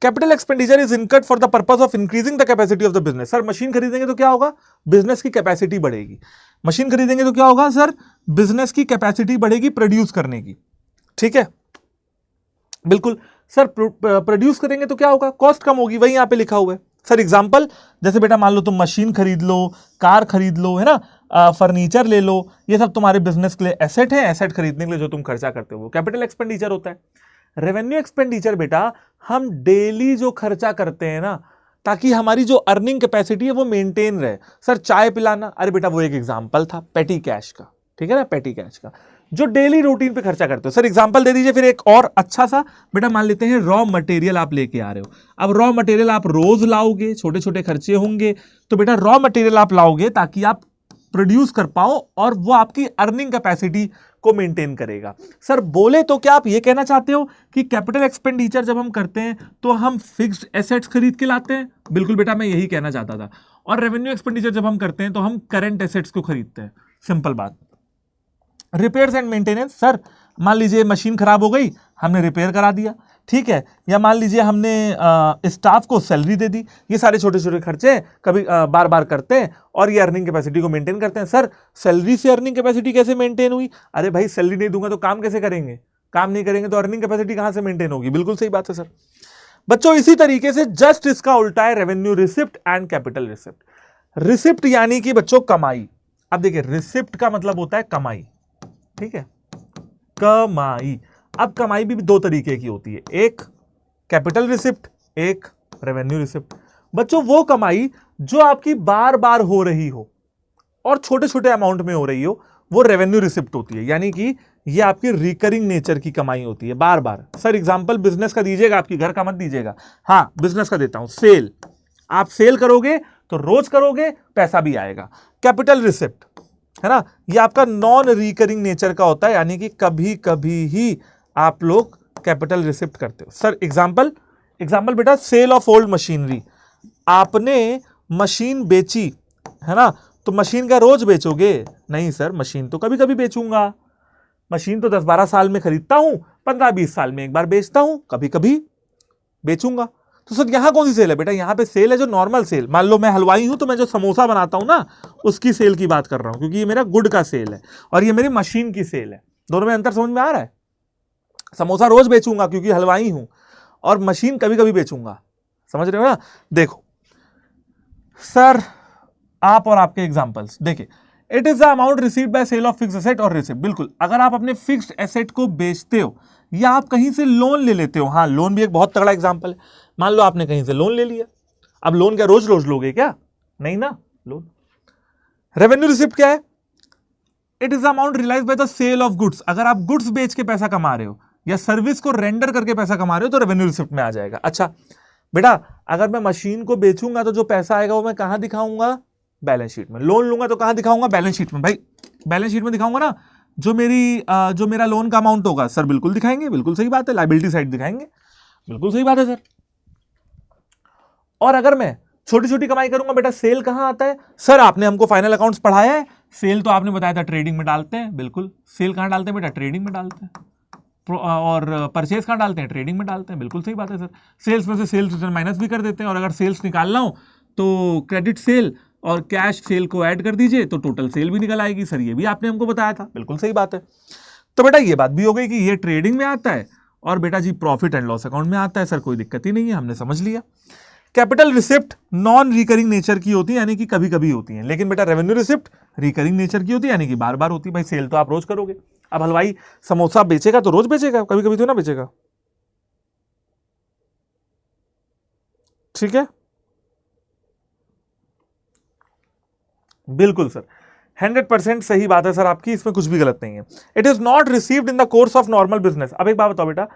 Capital expenditure is incurred for the purpose of increasing the capacity of the business. Sir machine खरीदेंगे तो क्या होगा? बिजनेस की कैपेसिटी बढ़ेगी। मशीन खरीदेंगे तो क्या होगा सर? बिजनेस की कैपेसिटी बढ़ेगी प्रोड्यूस करने की, ठीक है। बिल्कुल सर, प्रोड्यूस करेंगे तो क्या होगा? कॉस्ट कम होगी, वही यहां पे लिखा हुआ है सर। एग्जांपल, जैसे बेटा मान लो तुम मशीन खरीद लो, कार खरीद लो, है ना, फर्नीचर ले लो, ये सब तुम्हारे बिजनेस के लिए एसेट है। एसेट खरीदने के लिए जो तुम खर्चा करते हो वो कैपिटल एक्सपेंडिचर होता है। रेवेन्यू एक्सपेंडिचर बेटा हम डेली जो खर्चा करते हैं ना, ताकि हमारी जो अर्निंग कैपेसिटी है वो मेंटेन रहे। सर चाय पिलाना, अरे बेटा वो एक एग्जांपल था पेटी कैश का, ठीक है ना, पेटी कैश का। जो डेली रूटीन पे खर्चा करते हो। सर एग्जांपल दे दीजिए फिर एक और अच्छा सा। बेटा मान लेते हैं रॉ मटेरियल आप लेके आ रहे हो। अब रॉ मटेरियल आप रोज लाओगे, छोटे छोटे खर्चे होंगे, तो बेटा रॉ मटेरियल आप लाओगे ताकि आप प्रोड्यूस कर पाओ और वो आपकी अर्निंग कैपेसिटी को मेंटेन करेगा। सर बोले तो क्या आप ये कहना चाहते हो कि कैपिटल एक्सपेंडिचर जब हम करते हैं तो हम फिक्स्ड एसेट्स खरीद के लाते हैं? बिल्कुल बेटा, मैं यही कहना चाहता था। और रेवेन्यू एक्सपेंडिचर जब हम करते हैं तो हम करंट एसेट्स को खरीदते हैं। सिंपल बात। रिपेयर्स एंड मेंटेनेंस, सर मान लीजिए मशीन खराब हो गई, हमने रिपेयर करा दिया, ठीक है, या मान लीजिए हमने स्टाफ को सैलरी दे दी। ये सारे छोटे छोटे खर्चे कभी बार बार करते हैं और ये अर्निंग कैपेसिटी को मेंटेन करते हैं। सर सैलरी से अर्निंग कैपेसिटी कैसे मेंटेन हुई? अरे भाई सैलरी नहीं दूंगा तो काम कैसे करेंगे? काम नहीं करेंगे तो अर्निंग कैपेसिटी कहां से मेंटेन होगी? बिल्कुल सही बात है सर। बच्चों इसी तरीके से जस्ट इसका उल्टा है revenue receipt and capital receipt. Receipt यानी कि बच्चों कमाई। अब देखिए रिसिप्ट का मतलब होता है कमाई, ठीक है, कमाई। अब कमाई भी दो तरीके की होती है, एक कैपिटल रिसिप्ट, एक रेवेन्यू रिसिप्ट। बच्चों वो कमाई जो आपकी बार बार हो रही हो और छोटे छोटे अमाउंट में हो रही हो, वो रेवेन्यू रिसिप्ट होती है। यानी कि ये आपकी रिकरिंग नेचर की कमाई होती है, बार बार। सर एग्जांपल बिजनेस का दीजिएगा, आपकी घर का मत दीजिएगा। हाँ बिजनेस का देता हूं। सेल, आप सेल करोगे तो रोज करोगे, पैसा भी आएगा। कैपिटल रिसिप्ट है ना, ये आपका नॉन रिकरिंग नेचर का होता है, यानी कि कभी कभी ही आप लोग कैपिटल रिसिप्ट करते हो। सर एग्जांपल बेटा सेल ऑफ ओल्ड मशीनरी। आपने मशीन बेची है ना, तो मशीन का रोज बेचोगे? नहीं सर, मशीन तो कभी कभी बेचूंगा। मशीन तो 10-12 साल में खरीदता हूं, 15-20 साल में एक बार बेचता हूं, कभी कभी बेचूंगा। तो सर यहां कौन सी सेल है? बेटा यहां पे सेल है जो नॉर्मल सेल। मान लो मैं हलवाई हूं तो मैं जो समोसा बनाता हूं ना, उसकी सेल की बात कर रहा हूं, क्योंकि ये मेरा गुड का सेल है और ये मेरी मशीन की सेल है। दोनों में अंतर समझ में आ रहा है? समोसा रोज बेचूंगा क्योंकि हलवाई हूं, और मशीन कभी कभी बेचूंगा। समझ रहे हो ना? देखो सर, आप और आपके एग्जांपल्स देखिए। It is the amount received by sale of fixed asset और रिसिप्ट। बिल्कुल, अगर आप अपने फिक्स्ड एसेट को बेचते हो या आप कहीं से लोन ले लेते हो। हाँ, लोन भी एक बहुत तगड़ा एग्जांपल है। मान लो आपने कहीं से लोन ले लिया, अब लोन क्या रोज रोज लोगे क्या? नहीं ना। लोन रेवेन्यू रिसिप्ट क्या है? It is the amount realise by the sale of goods. अगर आप गुड्स बेच के पैसा कमा रहे हो या सर्विस को रेंडर करके पैसा कमा रहे हो तो रेवेन्यू रिसिप्ट में आ जाएगा। अच्छा बेटा, अगर मैं मशीन को बेचूंगा तो जो पैसा आएगा वो मैं कहां दिखाऊंगा? बैलेंस शीट में। लोन लूंगा तो कहां दिखाऊंगा? बैलेंस शीट में। भाई बैलेंस शीट में दिखाऊंगा ना, जो मेरा लोन का अमाउंट होगा। सर बिल्कुल दिखाएंगे, बिल्कुल सही बात है। लायबिलिटी साइड दिखाएंगे, बिल्कुल सही बात है सर। और अगर मैं छोटी छोटी कमाई करूंगा, बेटा सेल कहां आता है? सर आपने हमको फाइनल अकाउंट्स पढ़ाया है, सेल तो आपने बताया था ट्रेडिंग में डालते हैं। बिल्कुल, सेल कहां डालते हैं बेटा? ट्रेडिंग में डालते हैं। और परचेज कहां डालते हैं? ट्रेडिंग में डालते हैं। बिल्कुल सही बात है सर। सेल्स में से सेल्स रिटर्न माइनस भी कर देते हैं, और अगर सेल्स निकालना हो तो क्रेडिट सेल और कैश सेल को ऐड कर दीजिए तो टोटल सेल भी निकल आएगी। सर ये भी आपने हमको बताया था। बिल्कुल सही बात है। तो बेटा ये बात भी हो गई कि ये ट्रेडिंग में आता है और बेटा जी प्रॉफिट एंड लॉस अकाउंट में आता है। सर कोई दिक्कत ही नहीं है, हमने समझ लिया। Capital receipt non recurring nature की होती है, यानी कि कभी कभी होती है। लेकिन बेटा रेवेन्यू रिसिप्ट रिकरिंग नेचर की होती है, यानी कि बार बार होती है। भाई सेल तो आप रोज करोगे। अब हलवाई समोसा बेचेगा तो रोज बेचेगा, कभी कभी तो ना बेचेगा। ठीक है, बिल्कुल सर, 100% सही बात है सर आपकी, इसमें कुछ भी गलत नहीं है। It is not received in the course of normal business. अब एक बात बताओ बेटा,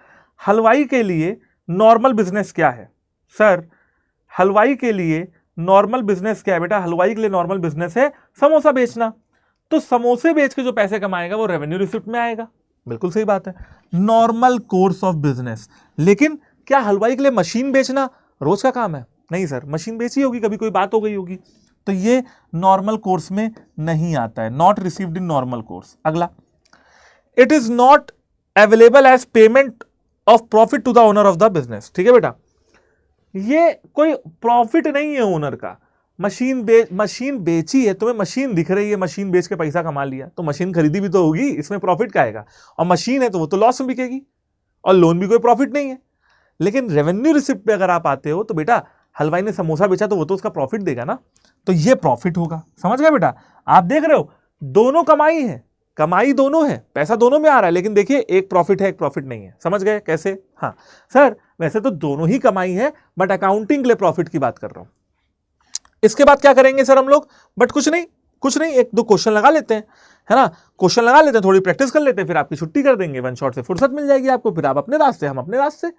हलवाई के लिए नॉर्मल बिजनेस क्या है? सर हलवाई के लिए नॉर्मल बिजनेस क्या है? बेटा हलवाई के लिए नॉर्मल बिजनेस है समोसा बेचना। तो समोसे बेच के जो पैसे कमाएगा वो रेवेन्यू रिसिप्ट में आएगा। बिल्कुल सही बात है, नॉर्मल कोर्स ऑफ बिजनेस। लेकिन क्या हलवाई के लिए मशीन बेचना रोज का काम है? नहीं सर, मशीन बेची होगी, कभी कोई बात हो गई होगी, तो ये नॉर्मल कोर्स में नहीं आता है। Not received in normal course. अगला, it is not available as payment of profit to the owner of the business. ठीक है बेटा, ये कोई प्रॉफिट नहीं है ओनर का। मशीन बेची है, तुम्हें मशीन दिख रही है, मशीन बेच के पैसा कमा लिया, तो मशीन खरीदी भी तो होगी, इसमें प्रॉफिट का आएगा। और मशीन है तो वो तो लॉस में बिकेगी, और लोन भी कोई प्रॉफिट नहीं है। लेकिन रेवेन्यू रिसिप्ट पे अगर आप आते हो तो बेटा हलवाई ने समोसा बेचा तो वो तो उसका प्रॉफिट देगा ना, तो ये प्रॉफिट होगा। समझ गए बेटा? आप देख रहे हो दोनों कमाई है, कमाई दोनों है, पैसा दोनों में आ रहा है, लेकिन देखिए एक प्रॉफिट है एक प्रॉफिट नहीं है। समझ गए कैसे? हाँ सर, वैसे तो दोनों ही कमाई है, बट अकाउंटिंग के लिए प्रॉफिट की बात कर रहा हूं। इसके बाद क्या करेंगे सर हम लोग? बट कुछ नहीं, कुछ नहीं, एक दो क्वेश्चन लगा लेते हैं, है ना, क्वेश्चन लगा लेते हैं, थोड़ी प्रैक्टिस कर लेते हैं, फिर आपकी छुट्टी कर देंगे, वन शॉट से फुर्सत मिल जाएगी आपको, फिर आप अपने रास्ते, हम अपने रास्ते।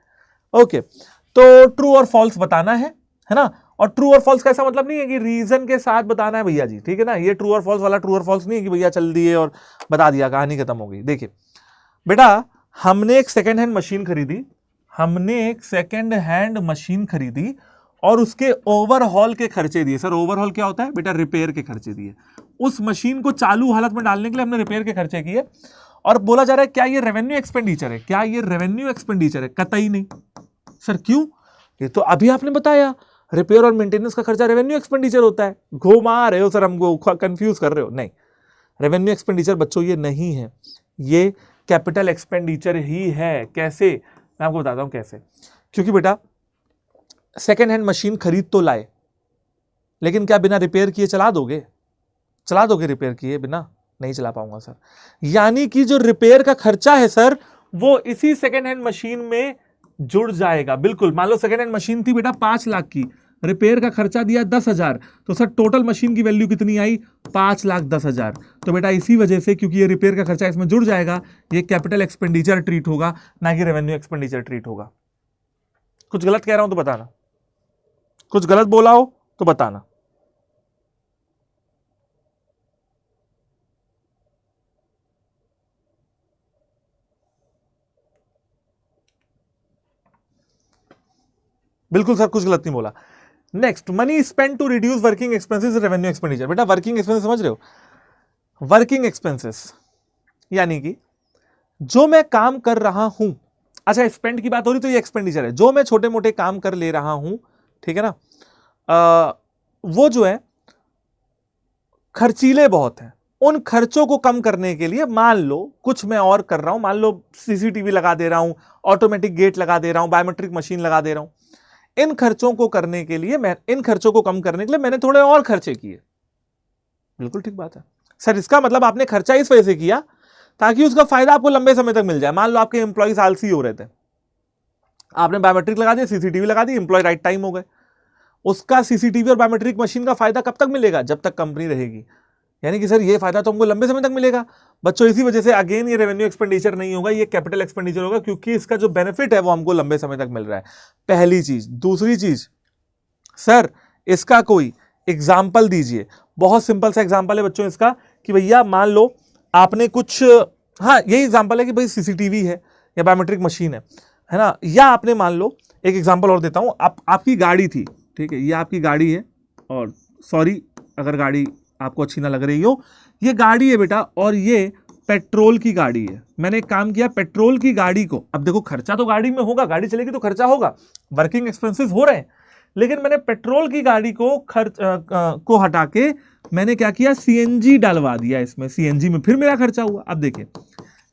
ओके, तो ट्रू और फॉल्स बताना है ना। और ट्रू और फॉल्स का ऐसा मतलब नहीं है कि रीजन के साथ बताना है भैया जी, ठीक है ना। ये ट्रू और फॉल्स वाला ट्रू और फॉल्स नहीं है कि भैया चल दिए और बता दिया, कहानी खत्म हो गई। देखिए बेटा, हमने एक सेकेंड हैंड मशीन खरीदी, हमने एक सेकेंड हैंड मशीन खरीदी और उसके ओवरहॉल के खर्चे दिए। सर ओवरहॉल क्या होता है बेटा? रिपेयर के खर्चे दिए। उस मशीन को चालू हालत में डालने के लिए हमने रिपेयर के खर्चे किए, और बोला जा रहा है क्या ये रेवेन्यू एक्सपेंडिचर है? क्या ये रेवेन्यू एक्सपेंडिचर है? कतई नहीं। सर क्यों? ये तो अभी आपने बताया रिपेयर और मेंटेनेंस का खर्चा रेवेन्यू एक्सपेंडिचर होता है। घुमा रहे हो सर, हमको कंफ्यूज कर रहे हो। नहीं, रेवेन्यू एक्सपेंडिचर बच्चों ये नहीं है, ये कैपिटल एक्सपेंडिचर ही है। कैसे? मैं आपको बताता हूं कैसे। क्योंकि बेटा सेकेंड हैंड मशीन खरीद तो लाए, लेकिन क्या बिना रिपेयर किए चला दोगे? चला दोगे रिपेयर किए बिना? नहीं चला पाऊंगा सर। यानी कि जो रिपेयर का खर्चा है सर, वो इसी सेकेंड हैंड मशीन में जुड़ जाएगा। बिल्कुल, मान लो सेकेंड हैंड मशीन थी बेटा 5 लाख की, रिपेयर का खर्चा दिया 10,000, तो सर टोटल मशीन की वैल्यू कितनी आई? 5,10,000। तो बेटा इसी वजह से, क्योंकि ये रिपेयर का खर्चा इसमें जुड़ जाएगा, ये कैपिटल एक्सपेंडिचर ट्रीट होगा, ना कि रेवेन्यू एक्सपेंडिचर ट्रीट होगा। कुछ गलत कह रहा हूं तो बताना, कुछ गलत बोला हो तो बताना। बिल्कुल सर, कुछ गलत नहीं बोला। Next, money spend to reduce working expenses, revenue expenditure. बेटा वर्किंग एक्सपेंसेस समझ रहे हो? वर्किंग एक्सपेंसेस यानी कि जो मैं काम कर रहा हूं, अच्छा स्पेंड की बात हो रही तो ये एक्सपेंडिचर है। जो मैं छोटे मोटे काम कर ले रहा हूं, ठीक है ना, वो जो है खर्चीले बहुत हैं। उन खर्चों को कम करने के लिए मान लो कुछ मैं और कर रहा हूं, मान लो सीसीटीवी लगा दे रहा हूं, ऑटोमेटिक गेट लगा दे रहा हूं, बायोमेट्रिक मशीन लगा दे रहा हूं। इन खर्चों को करने के लिए, मैं इन खर्चों को कम करने के लिए मैंने थोड़े और खर्चे किए। बिल्कुल ठीक बात है सर। इसका मतलब आपने खर्चा इस वजह से किया ताकि उसका फायदा आपको लंबे समय तक मिल जाए। मान लो आपके एम्प्लॉइज आलसी हो रहे थे, आपने बायोमेट्रिक लगा दिया, सीसीटीवी लगा दी, एम्प्लॉय राइट टाइम हो गए। उसका सीसीटीवी और बायोमेट्रिक मशीन का फायदा कब तक मिलेगा? जब तक कंपनी रहेगी। यानी कि सर ये फायदा तो हमको लंबे समय तक मिलेगा बच्चों। इसी वजह से अगेन ये रेवेन्यू एक्सपेंडिचर नहीं होगा, ये कैपिटल एक्सपेंडिचर होगा, क्योंकि इसका जो बेनिफिट है वो हमको लंबे समय तक मिल रहा है। पहली चीज। दूसरी चीज, सर इसका कोई एग्जाम्पल दीजिए। बहुत सिंपल सा एग्जाम्पल है बच्चों इसका, कि भैया मान लो आपने कुछ, हाँ यही एग्जाम्पल है कि भाई सीसीटीवी है या बायोमेट्रिक मशीन है ना, या आपने मान लो एक एग्जाम्पल और देता हूं, आपकी गाड़ी थी, ठीक है, ये आपकी गाड़ी है, और सॉरी अगर गाड़ी आपको अच्छी ना लग रही हो, ये गाड़ी है बेटा, और ये पेट्रोल की गाड़ी है। मैंने एक काम किया, पेट्रोल की गाड़ी को, अब देखो खर्चा तो गाड़ी में होगा, गाड़ी चलेगी तो खर्चा होगा, वर्किंग एक्सपेंसेस हो रहे हैं, लेकिन मैंने पेट्रोल की गाड़ी को को हटा के मैंने क्या किया? सीएनजी डालवा दिया इसमें। सीएनजी में फिर मेरा खर्चा हुआ। अब देखिए,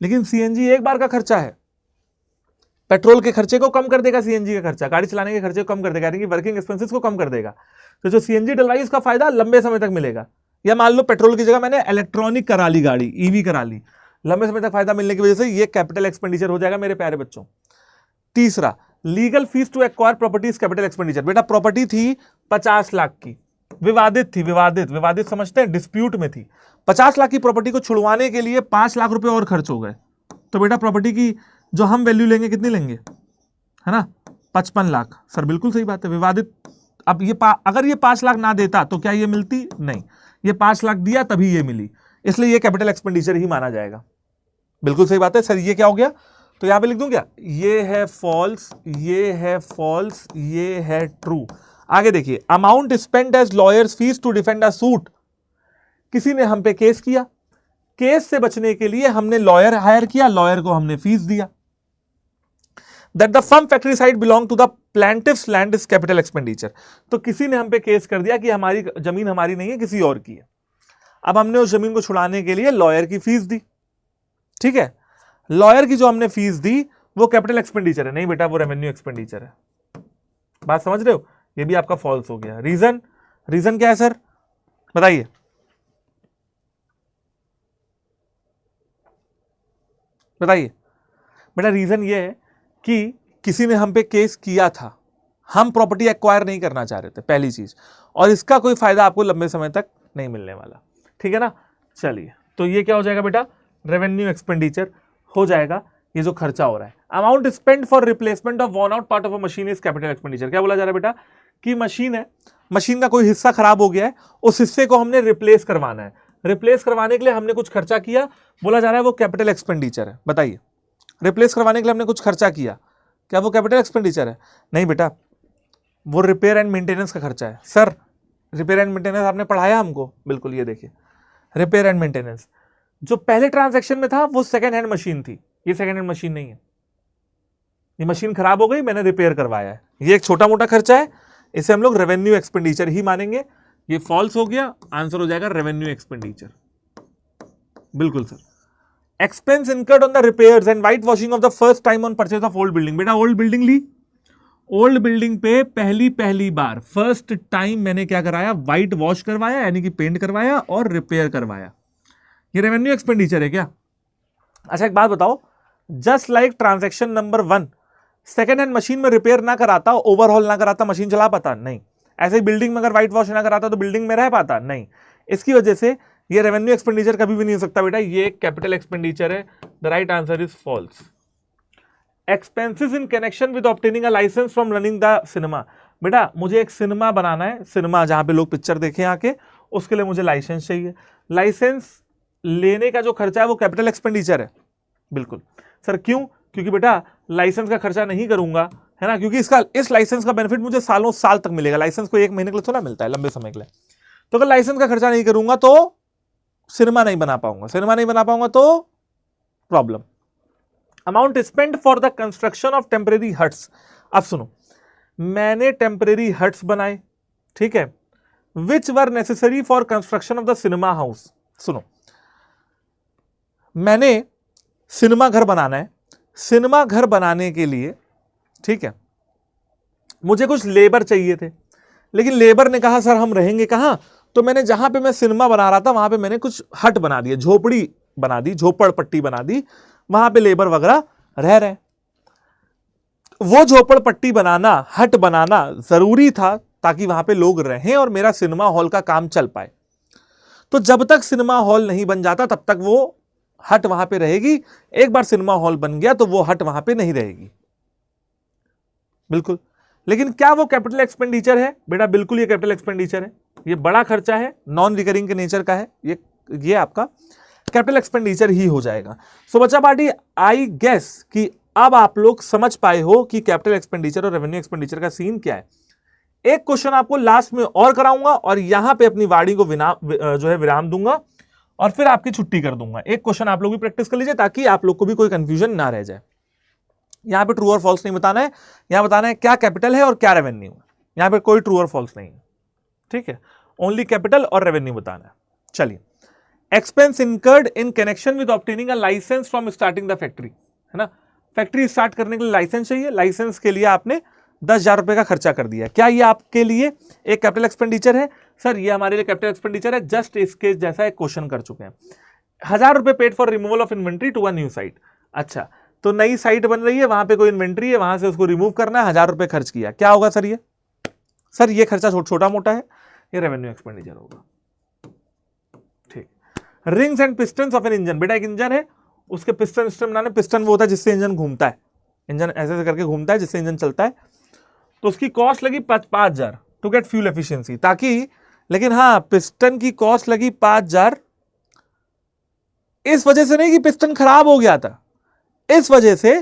लेकिन सीएनजी एक बार का खर्चा है, पेट्रोल के खर्चे को कम कर देगा, सीएनजी का खर्चा गाड़ी चलाने के खर्चे को कम कर देगा, यानी कि वर्किंग एक्सपेंसेस को कम कर देगा। तो जो सीएनजी डलवाई उसका फायदा लंबे समय तक मिलेगा। या मान लो पेट्रोल की जगह मैंने इलेक्ट्रॉनिक करा ली, गाड़ी ईवी करा ली, लंबे समय तक फायदा मिलने की वजह से ये कैपिटल एक्सपेंडिचर हो जाएगा मेरे प्यारे बच्चों। तीसरा, legal fees to acquire properties capital expenditure. बेटा प्रॉपर्टी थी 50 लाख की, विवादित थी, विवादित समझते हैं, डिस्प्यूट में थी। 50 लाख की प्रॉपर्टी को छुड़वाने के लिए 5 लाख रुपए और खर्च हो गए। तो बेटा प्रॉपर्टी की जो हम वैल्यू लेंगे कितनी लेंगे, है ना, 55 लाख। सर बिल्कुल सही बात है, विवादित। अब ये अगर ये 5 लाख ना देता तो क्या ये मिलती? नहीं, ये 5 लाख दिया तभी ये मिली, इसलिए ये कैपिटल एक्सपेंडिचर ही माना जाएगा। बिल्कुल सही बात है सर। ये क्या हो गया? तो यहां पे लिख दूं क्या? ये है फॉल्स, ये है फॉल्स, ये है ट्रू। आगे देखिए, amount spend as lawyers fees to defend a suit. किसी ने हम पे केस किया, केस से बचने के लिए हमने लॉयर हायर किया, लॉयर को हमने फीस दिया। That the firm factory site belong to the plaintiffs land is capital expenditure. तो किसी ने हम पे केस कर दिया कि हमारी जमीन हमारी नहीं है, किसी और की है। अब हमने उस जमीन को छुड़ाने के लिए लॉयर की फीस दी, ठीक है। लॉयर की जो हमने फीस दी वो कैपिटल एक्सपेंडिचर है? नहीं बेटा, वो रेवेन्यू एक्सपेंडिचर है। बात समझ रहे हो? ये भी आपका फॉल्स हो गया। रीजन, रीजन क्या है सर बताइए? बताइए बेटा। रीजन ये है कि किसी ने हम पे केस किया था, हम प्रॉपर्टी एक्वायर नहीं करना चाह रहे थे, पहली चीज, और इसका कोई फायदा आपको लंबे समय तक नहीं मिलने वाला। ठीक है ना। चलिए, तो ये क्या हो जाएगा बेटा, रेवेन्यू एक्सपेंडिचर हो जाएगा, ये जो खर्चा हो रहा है। Amount spend for replacement of worn out part of a machine is capital expenditure. क्या बोला जा रहा है बेटा, कि मशीन है, मशीन का कोई हिस्सा खराब हो गया है, उस हिस्से को हमने रिप्लेस करवाना है, रिप्लेस करवाने के लिए हमने कुछ खर्चा किया, बोला जा रहा है वो कैपिटल एक्सपेंडिचर है। बताइए, रिप्लेस करवाने के लिए हमने कुछ खर्चा किया, क्या वो कैपिटल एक्सपेंडिचर है? नहीं बेटा, वो रिपेयर एंड मेंटेनेंस का खर्चा है। सर रिपेयर एंड मेंटेनेंस आपने पढ़ाया हमको? बिल्कुल, ये देखिए रिपेयर एंड मेंटेनेंस। जो पहले ट्रांजैक्शन में था वो सेकंड हैंड मशीन थी, ये सेकंड हैंड मशीन नहीं है, ये मशीन खराब हो गई, मैंने रिपेयर करवाया है, ये एक छोटा मोटा खर्चा है, इसे हम लोग रेवेन्यू एक्सपेंडिचर ही मानेंगे। ये फॉल्स हो गया, आंसर हो जाएगा रेवेन्यू एक्सपेंडिचर। बिल्कुल sir. Expense incurred on the repairs and white washing of the first time on purchase of old building. बेटा ओल्ड बिल्डिंग ली, ओल्ड बिल्डिंग पे पहली बार फर्स्ट टाइम मैंने क्या कराया, व्हाइट वॉश करवाया, यानी कि पेंट करवाया और रिपेयर करवाया, ये रेवेन्यू एक्सपेंडिचर है क्या? अच्छा एक बात बताओ, just like transaction number 1, second hand machine में रिपेयर ना कराता, ओवरहॉल ना कराता, मशीन चला पाता? नहीं। ऐसे ही बिल्डिंग में अगर व्हाइट वॉश ना कराता तो बिल्डिंग में रह पाता? नहीं। इसकी वजह से ये रेवेन्यू एक्सपेंडिचर कभी भी नहीं हो सकता बेटा, ये कैपिटल एक्सपेंडिचर है। The right answer is false. Expenses in connection with obtaining a licence from running the cinema. बेटा मुझे एक सिनेमा बनाना है, सिनेमा जहां पे लोग पिक्चर देखें आके, उसके लिए मुझे लाइसेंस चाहिए। लाइसेंस लेने का जो खर्चा है वो कैपिटल एक्सपेंडिचर है। बिल्कुल सर, क्यों? क्योंकि बेटा लाइसेंस का खर्चा नहीं करूंगा, है ना, क्योंकि इस लाइसेंस का बेनिफिट मुझे सालों साल तक मिलेगा। लाइसेंस को एक महीने के लिए थोड़ा मिलता है, लंबे समय के लिए। तो अगर लाइसेंस का खर्चा नहीं करूंगा तो सिनेमा नहीं बना पाऊंगा, सिनेमा नहीं बना पाऊंगा तो problem. Amount spend for the construction of temporary huts. अब सुनो, मैंने टेम्परेरी हट्स बनाए, ठीक है, which were necessary for construction of the cinema house. सुनो, मैंने सिनेमा घर बनाना है, सिनेमा घर बनाने के लिए, ठीक है, मुझे कुछ लेबर चाहिए थे, लेकिन लेबर ने कहा सर हम रहेंगे कहां? तो मैंने जहां पे मैं सिनेमा बना रहा था वहां पे मैंने कुछ हट बना दिया, झोपड़ी बना दी, झोपड़ पट्टी बना दी, वहां पे लेबर वगैरह रह रहे। वो झोपड़ पट्टी बनाना, हट बनाना जरूरी था ताकि वहां पे लोग रहें और मेरा सिनेमा हॉल का काम चल पाए। तो जब तक सिनेमा हॉल नहीं बन जाता तब तक वो हट वहां पे रहेगी। एक बार सिनेमा हॉल बन गया तो वो हट वहां पे नहीं रहेगी। बिल्कुल। लेकिन क्या वो कैपिटल एक्सपेंडिचर है? बेटा बिल्कुल ये कैपिटल एक्सपेंडिचर है, ये बड़ा खर्चा है, नॉन रिकरिंग के नेचर का है, ये आपका कैपिटल एक्सपेंडिचर ही हो जाएगा। सो बच्चा पार्टी, आई गेस कि अब आप लोग समझ पाए हो कि कैपिटल एक्सपेंडिचर और रेवेन्यू एक्सपेंडिचर का सीन क्या है। एक क्वेश्चन आपको लास्ट में और कराऊंगा और यहां पे अपनी वाणी को जो है विराम दूंगा और फिर आपकी छुट्टी कर दूंगा। एक क्वेश्चन आप लोग भी प्रैक्टिस कर लीजिए ताकि आप लोग को भी कोई कंफ्यूजन ना रह जाए। यहां पे ट्रू और फॉल्स नहीं बताना है, यहां बताना है क्या कैपिटल है और क्या रेवेन्यू है। यहां पे कोई ट्रू और फॉल्स नहीं है, ठीक है, ओनली कैपिटल और रेवेन्यू बताना है। चलिए, expense incurred in connection with obtaining a licence from starting the factory, है ना, फैक्ट्री स्टार्ट करने के लिए लाइसेंस चाहिए, लाइसेंस के लिए आपने 10,000 रुपए का खर्चा कर दिया। क्या ये आपके लिए एक कैपिटल एक्सपेंडिचर है? सर ये हमारे लिए कैपिटल एक्सपेंडिचर है, जस्ट इसके जैसा एक क्वेश्चन कर चुके हैं। 1,000 रुपए paid for removal of inventory to a new site. अच्छा, तो नई साइट बन रही है, वहां पे कोई इन्वेंट्री है, वहां से उसको रिमूव करना है, 1,000 रुपए खर्च किया। क्या होगा सर ये? सर ये खर्चा छोटा मोटा है, ये रेवेन्यू एक्सपेंडिचर होगा। ठीक। Rings and pistons of an engine. बेटा एक इंजन है, उसके पिस्टन बनाने, पिस्टन वो होता है जिससे इंजन घूमता है, इंजन ऐसे करके घूमता है जिससे इंजन चलता है। तो उसकी कॉस्ट लगी 5,000 टू गेट फ्यूल एफिशिएंसी, ताकि, लेकिन हाँ पिस्टन की कॉस्ट लगी 5,000 इस वजह से नहीं कि पिस्टन खराब हो गया था, इस वजह से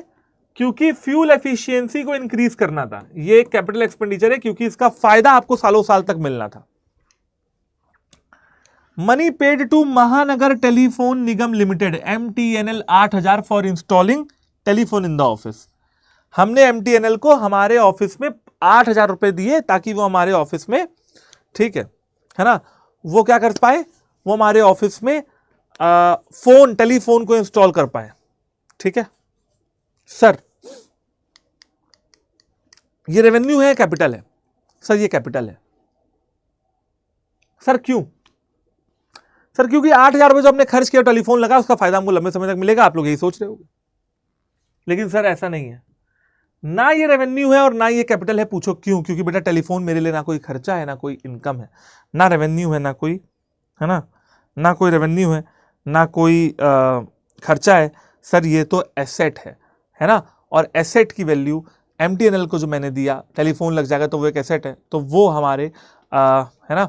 क्योंकि फ्यूल एफिशिएंसी को इंक्रीज करना था। ये एक कैपिटल एक्सपेंडिचर है क्योंकि इसका फायदा आपको सालों साल तक मिलना था। मनी पेड टू महानगर telephone Nigam limited MTNL 8,000 for installing telephone in the office. हमने MTNL को हमारे ऑफिस में 8,000 रुपए दिए ताकि वो हमारे ऑफिस में, ठीक है ना, वो क्या कर पाए, वो हमारे ऑफिस में टेलीफोन को इंस्टॉल कर पाए। ठीक है सर, ये रेवेन्यू है कैपिटल है? सर ये कैपिटल है। सर क्यों? सर क्योंकि 8,000 रुपए जो हमने खर्च किया टेलीफोन लगा, उसका फायदा हमको लंबे समय तक मिलेगा, आप लोग यही सोच रहे होंगे। लेकिन सर ऐसा नहीं है, ना ये रेवेन्यू है और ना ये कैपिटल है। पूछो क्यों? क्योंकि बेटा टेलीफोन मेरे लिए ना कोई खर्चा है, ना कोई इनकम है, ना रेवेन्यू है, ना कोई, है ना, ना कोई रेवेन्यू है, ना कोई खर्चा है। सर ये तो एसेट है ना, और एसेट की वैल्यू MTNL को जो मैंने दिया, टेलीफोन लग जाएगा तो वो एक एसेट है, तो वो हमारे है ना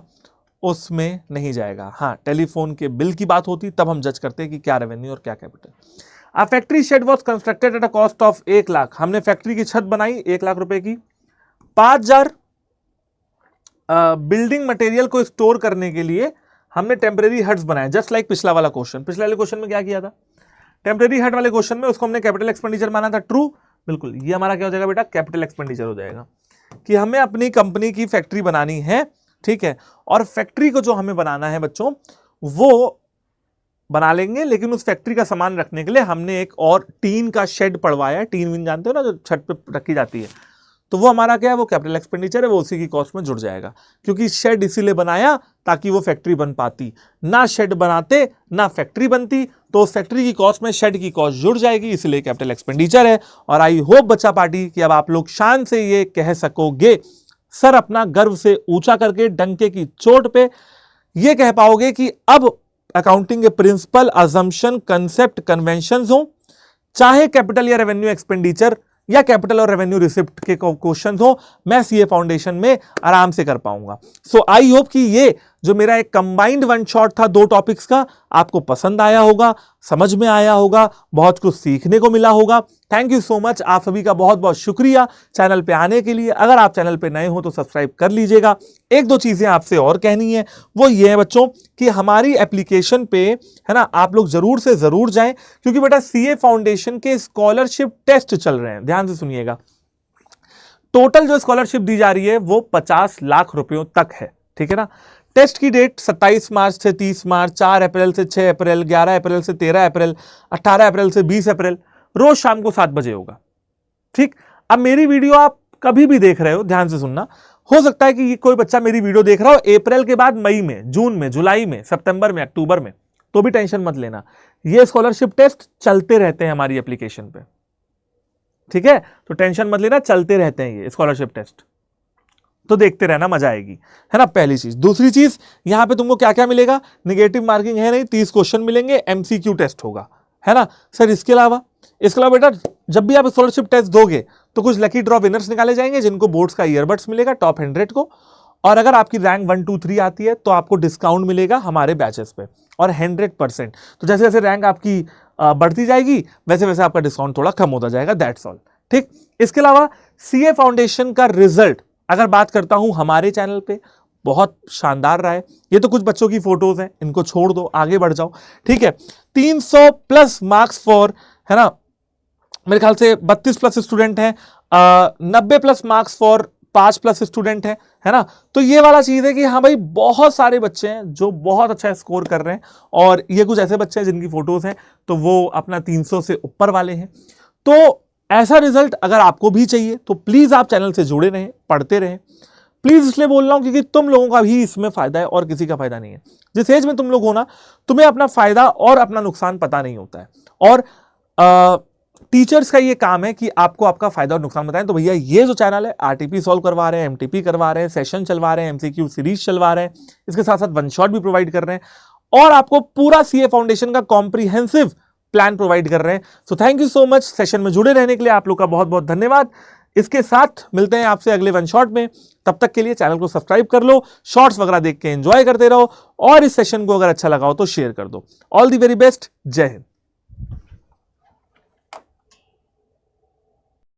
उसमें नहीं जाएगा। हाँ, टेलीफोन के बिल की बात होती तब हम जज करते हैं कि क्या रेवेन्यू और क्या capital. A factory shed was constructed at a cost of 1 lakh. हमने फैक्ट्री की छत बनाई 1 लाख रुपए की। 5,000 बिल्डिंग मटेरियल को स्टोर करने के लिए हमने टेम्परेरी हट्स बनाए, जस्ट लाइक पिछला वाला क्वेश्चन। पिछले वाले क्वेश्चन में क्या किया था, टेम्परेरी हट वाले क्वेश्चन में उसको हमने कैपिटल एक्सपेंडिचर माना था। ट्रू, बिल्कुल। ये हमारा क्या हो जाएगा बेटा, कैपिटल एक्सपेंडिचर हो जाएगा, कि हमें अपनी कंपनी की फैक्ट्री बनानी है, ठीक है। और फैक्ट्री को जो हमें बनाना है बच्चों, वो बना लेंगे, लेकिन उस फैक्ट्री का सामान रखने के लिए हमने एक और टीन का शेड पड़वाया। टीन विन जानते हो ना, जो छत पे रखी जाती है, तो वो हमारा क्या है, वो कैपिटल एक्सपेंडिचर है, वो उसी की कॉस्ट में जुड़ जाएगा। क्योंकि शेड इसीलिए बनाया ताकि वो फैक्ट्री बन पाती, ना शेड बनाते ना फैक्ट्री बनती, तो उस फैक्ट्री की कॉस्ट में शेड की कॉस्ट जुड़ जाएगी, इसलिए कैपिटल एक्सपेंडिचर है। और आई होप बच्चा पार्टी कि अब आप लोग शान से ये कह सकोगे, सर अपना गर्व से ऊंचा करके डंके की चोट पे ये कह पाओगे कि अब अकाउंटिंग के प्रिंसिपल, अजम्पशन, कंसेप्ट, कन्वेंशंस हो, चाहे कैपिटल या रेवेन्यू एक्सपेंडिचर या कैपिटल और रेवेन्यू रिसिप्ट के क्वेश्चन हो, मैं सीए फाउंडेशन में आराम से कर पाऊंगा। सो आई होप कि ये जो मेरा एक कंबाइंड वन शॉट था 2 टॉपिक्स का, आपको पसंद आया होगा, समझ में आया होगा, बहुत कुछ सीखने को मिला होगा। थैंक यू सो मच, आप सभी का बहुत बहुत शुक्रिया चैनल पे आने के लिए। अगर आप चैनल पे नए हो तो सब्सक्राइब कर लीजिएगा। 1-2 चीजें आपसे और कहनी है, वो ये है बच्चों कि हमारी एप्लीकेशन पे है ना, आप लोग जरूर से जरूर जाएं, क्योंकि बेटा सीए फाउंडेशन के स्कॉलरशिप टेस्ट चल रहे हैं। ध्यान से सुनिएगा, टोटल जो स्कॉलरशिप दी जा रही है वो 50 लाख रुपयों तक है, ठीक है ना। टेस्ट की डेट 27 मार्च से 30 मार्च, 4 अप्रैल से 6 अप्रैल, 11 अप्रैल से 13 अप्रैल, 18 अप्रैल से 20 अप्रैल, रोज शाम को 7 बजे होगा, ठीक। अब मेरी वीडियो आप कभी भी देख रहे हो, ध्यान से सुनना, हो सकता है कि कोई बच्चा मेरी वीडियो देख रहा हो अप्रैल के बाद मई में, जून में, जुलाई में, सितंबर में, अक्टूबर में, तो भी टेंशन मत लेना, ये स्कॉलरशिप टेस्ट चलते रहते हैं हमारी एप्लीकेशन पे, ठीक है। तो टेंशन मत लेना, चलते रहते हैं ये स्कॉलरशिप टेस्ट, तो देखते रहना, मजा आएगी, है ना, पहली चीज। दूसरी चीज, यहां पे तुमको क्या क्या मिलेगा, निगेटिव मार्किंग है नहीं, 30 क्वेश्चन मिलेंगे, MCQ टेस्ट होगा, है ना सर। इसके अलावा बेटा जब भी आप स्कॉलरशिप टेस्ट दोगे तो कुछ लकी ड्रॉ विनर्स निकाले जाएंगे, जिनको बोर्ड्स का ईयरबड्स मिलेगा टॉप 100 को, और अगर आपकी रैंक 1, 2, 3 आती है तो आपको डिस्काउंट मिलेगा हमारे बैचेस पे, और 100%। तो जैसे जैसे रैंक आपकी बढ़ती जाएगी वैसे वैसे आपका डिस्काउंट थोड़ा कम होता जाएगा, दैट्स ऑल, ठीक। इसके अलावा सीए फाउंडेशन का रिजल्ट अगर बात करता हूं हमारे चैनल पे, बहुत शानदार रहा है। ये तो कुछ बच्चों की फोटोज हैं, इनको छोड़ दो, आगे बढ़ जाओ, ठीक है। 300+ मार्क्स फॉर, है ना, मेरे ख्याल से 32+ स्टूडेंट हैं, 90+ मार्क्स फॉर 5+ स्टूडेंट है ना। तो ये वाला चीज है कि हाँ भाई, बहुत सारे बच्चे हैं जो बहुत अच्छा स्कोर कर रहे हैं, और ये कुछ ऐसे बच्चे हैं जिनकी फोटोज हैं तो वो अपना 300 से ऊपर वाले हैं। तो ऐसा रिजल्ट अगर आपको भी चाहिए तो प्लीज आप चैनल से जुड़े रहें, पढ़ते रहें। प्लीज इसलिए बोल रहा हूं क्योंकि तुम लोगों का भी इसमें फायदा है और किसी का फायदा नहीं है। जिस एज में तुम लोग हो ना, तुम्हें अपना फायदा और अपना नुकसान पता नहीं होता है, और टीचर्स का ये काम है कि आपको आपका फायदा और नुकसान बताएं। तो भैया ये जो चैनल है, आरटीपी सॉल्व करवा रहे हैं, एमटीपी करवा रहे हैं, सेशन चलवा रहे हैं, MCQ सीरीज चलवा रहे हैं, इसके साथ साथ वन शॉट भी प्रोवाइड कर रहे हैं, और आपको पूरा सीए फाउंडेशन का कॉम्प्रिहेंसिव प्लान प्रोवाइड कर रहे हैं। So thank you so much, session में जुड़े रहने के लिए आप लोग का बहुत बहुत धन्यवाद। इसके साथ मिलते हैं आपसे अगले वन शॉट में, तब तक के लिए चैनल को सब्सक्राइब कर लो, शॉर्ट्स वगैरह देख के एंजॉय करते रहो, और इस सेशन को अगर अच्छा लगा हो तो शेयर कर दो। ऑल द वेरी बेस्ट, जय हिंद।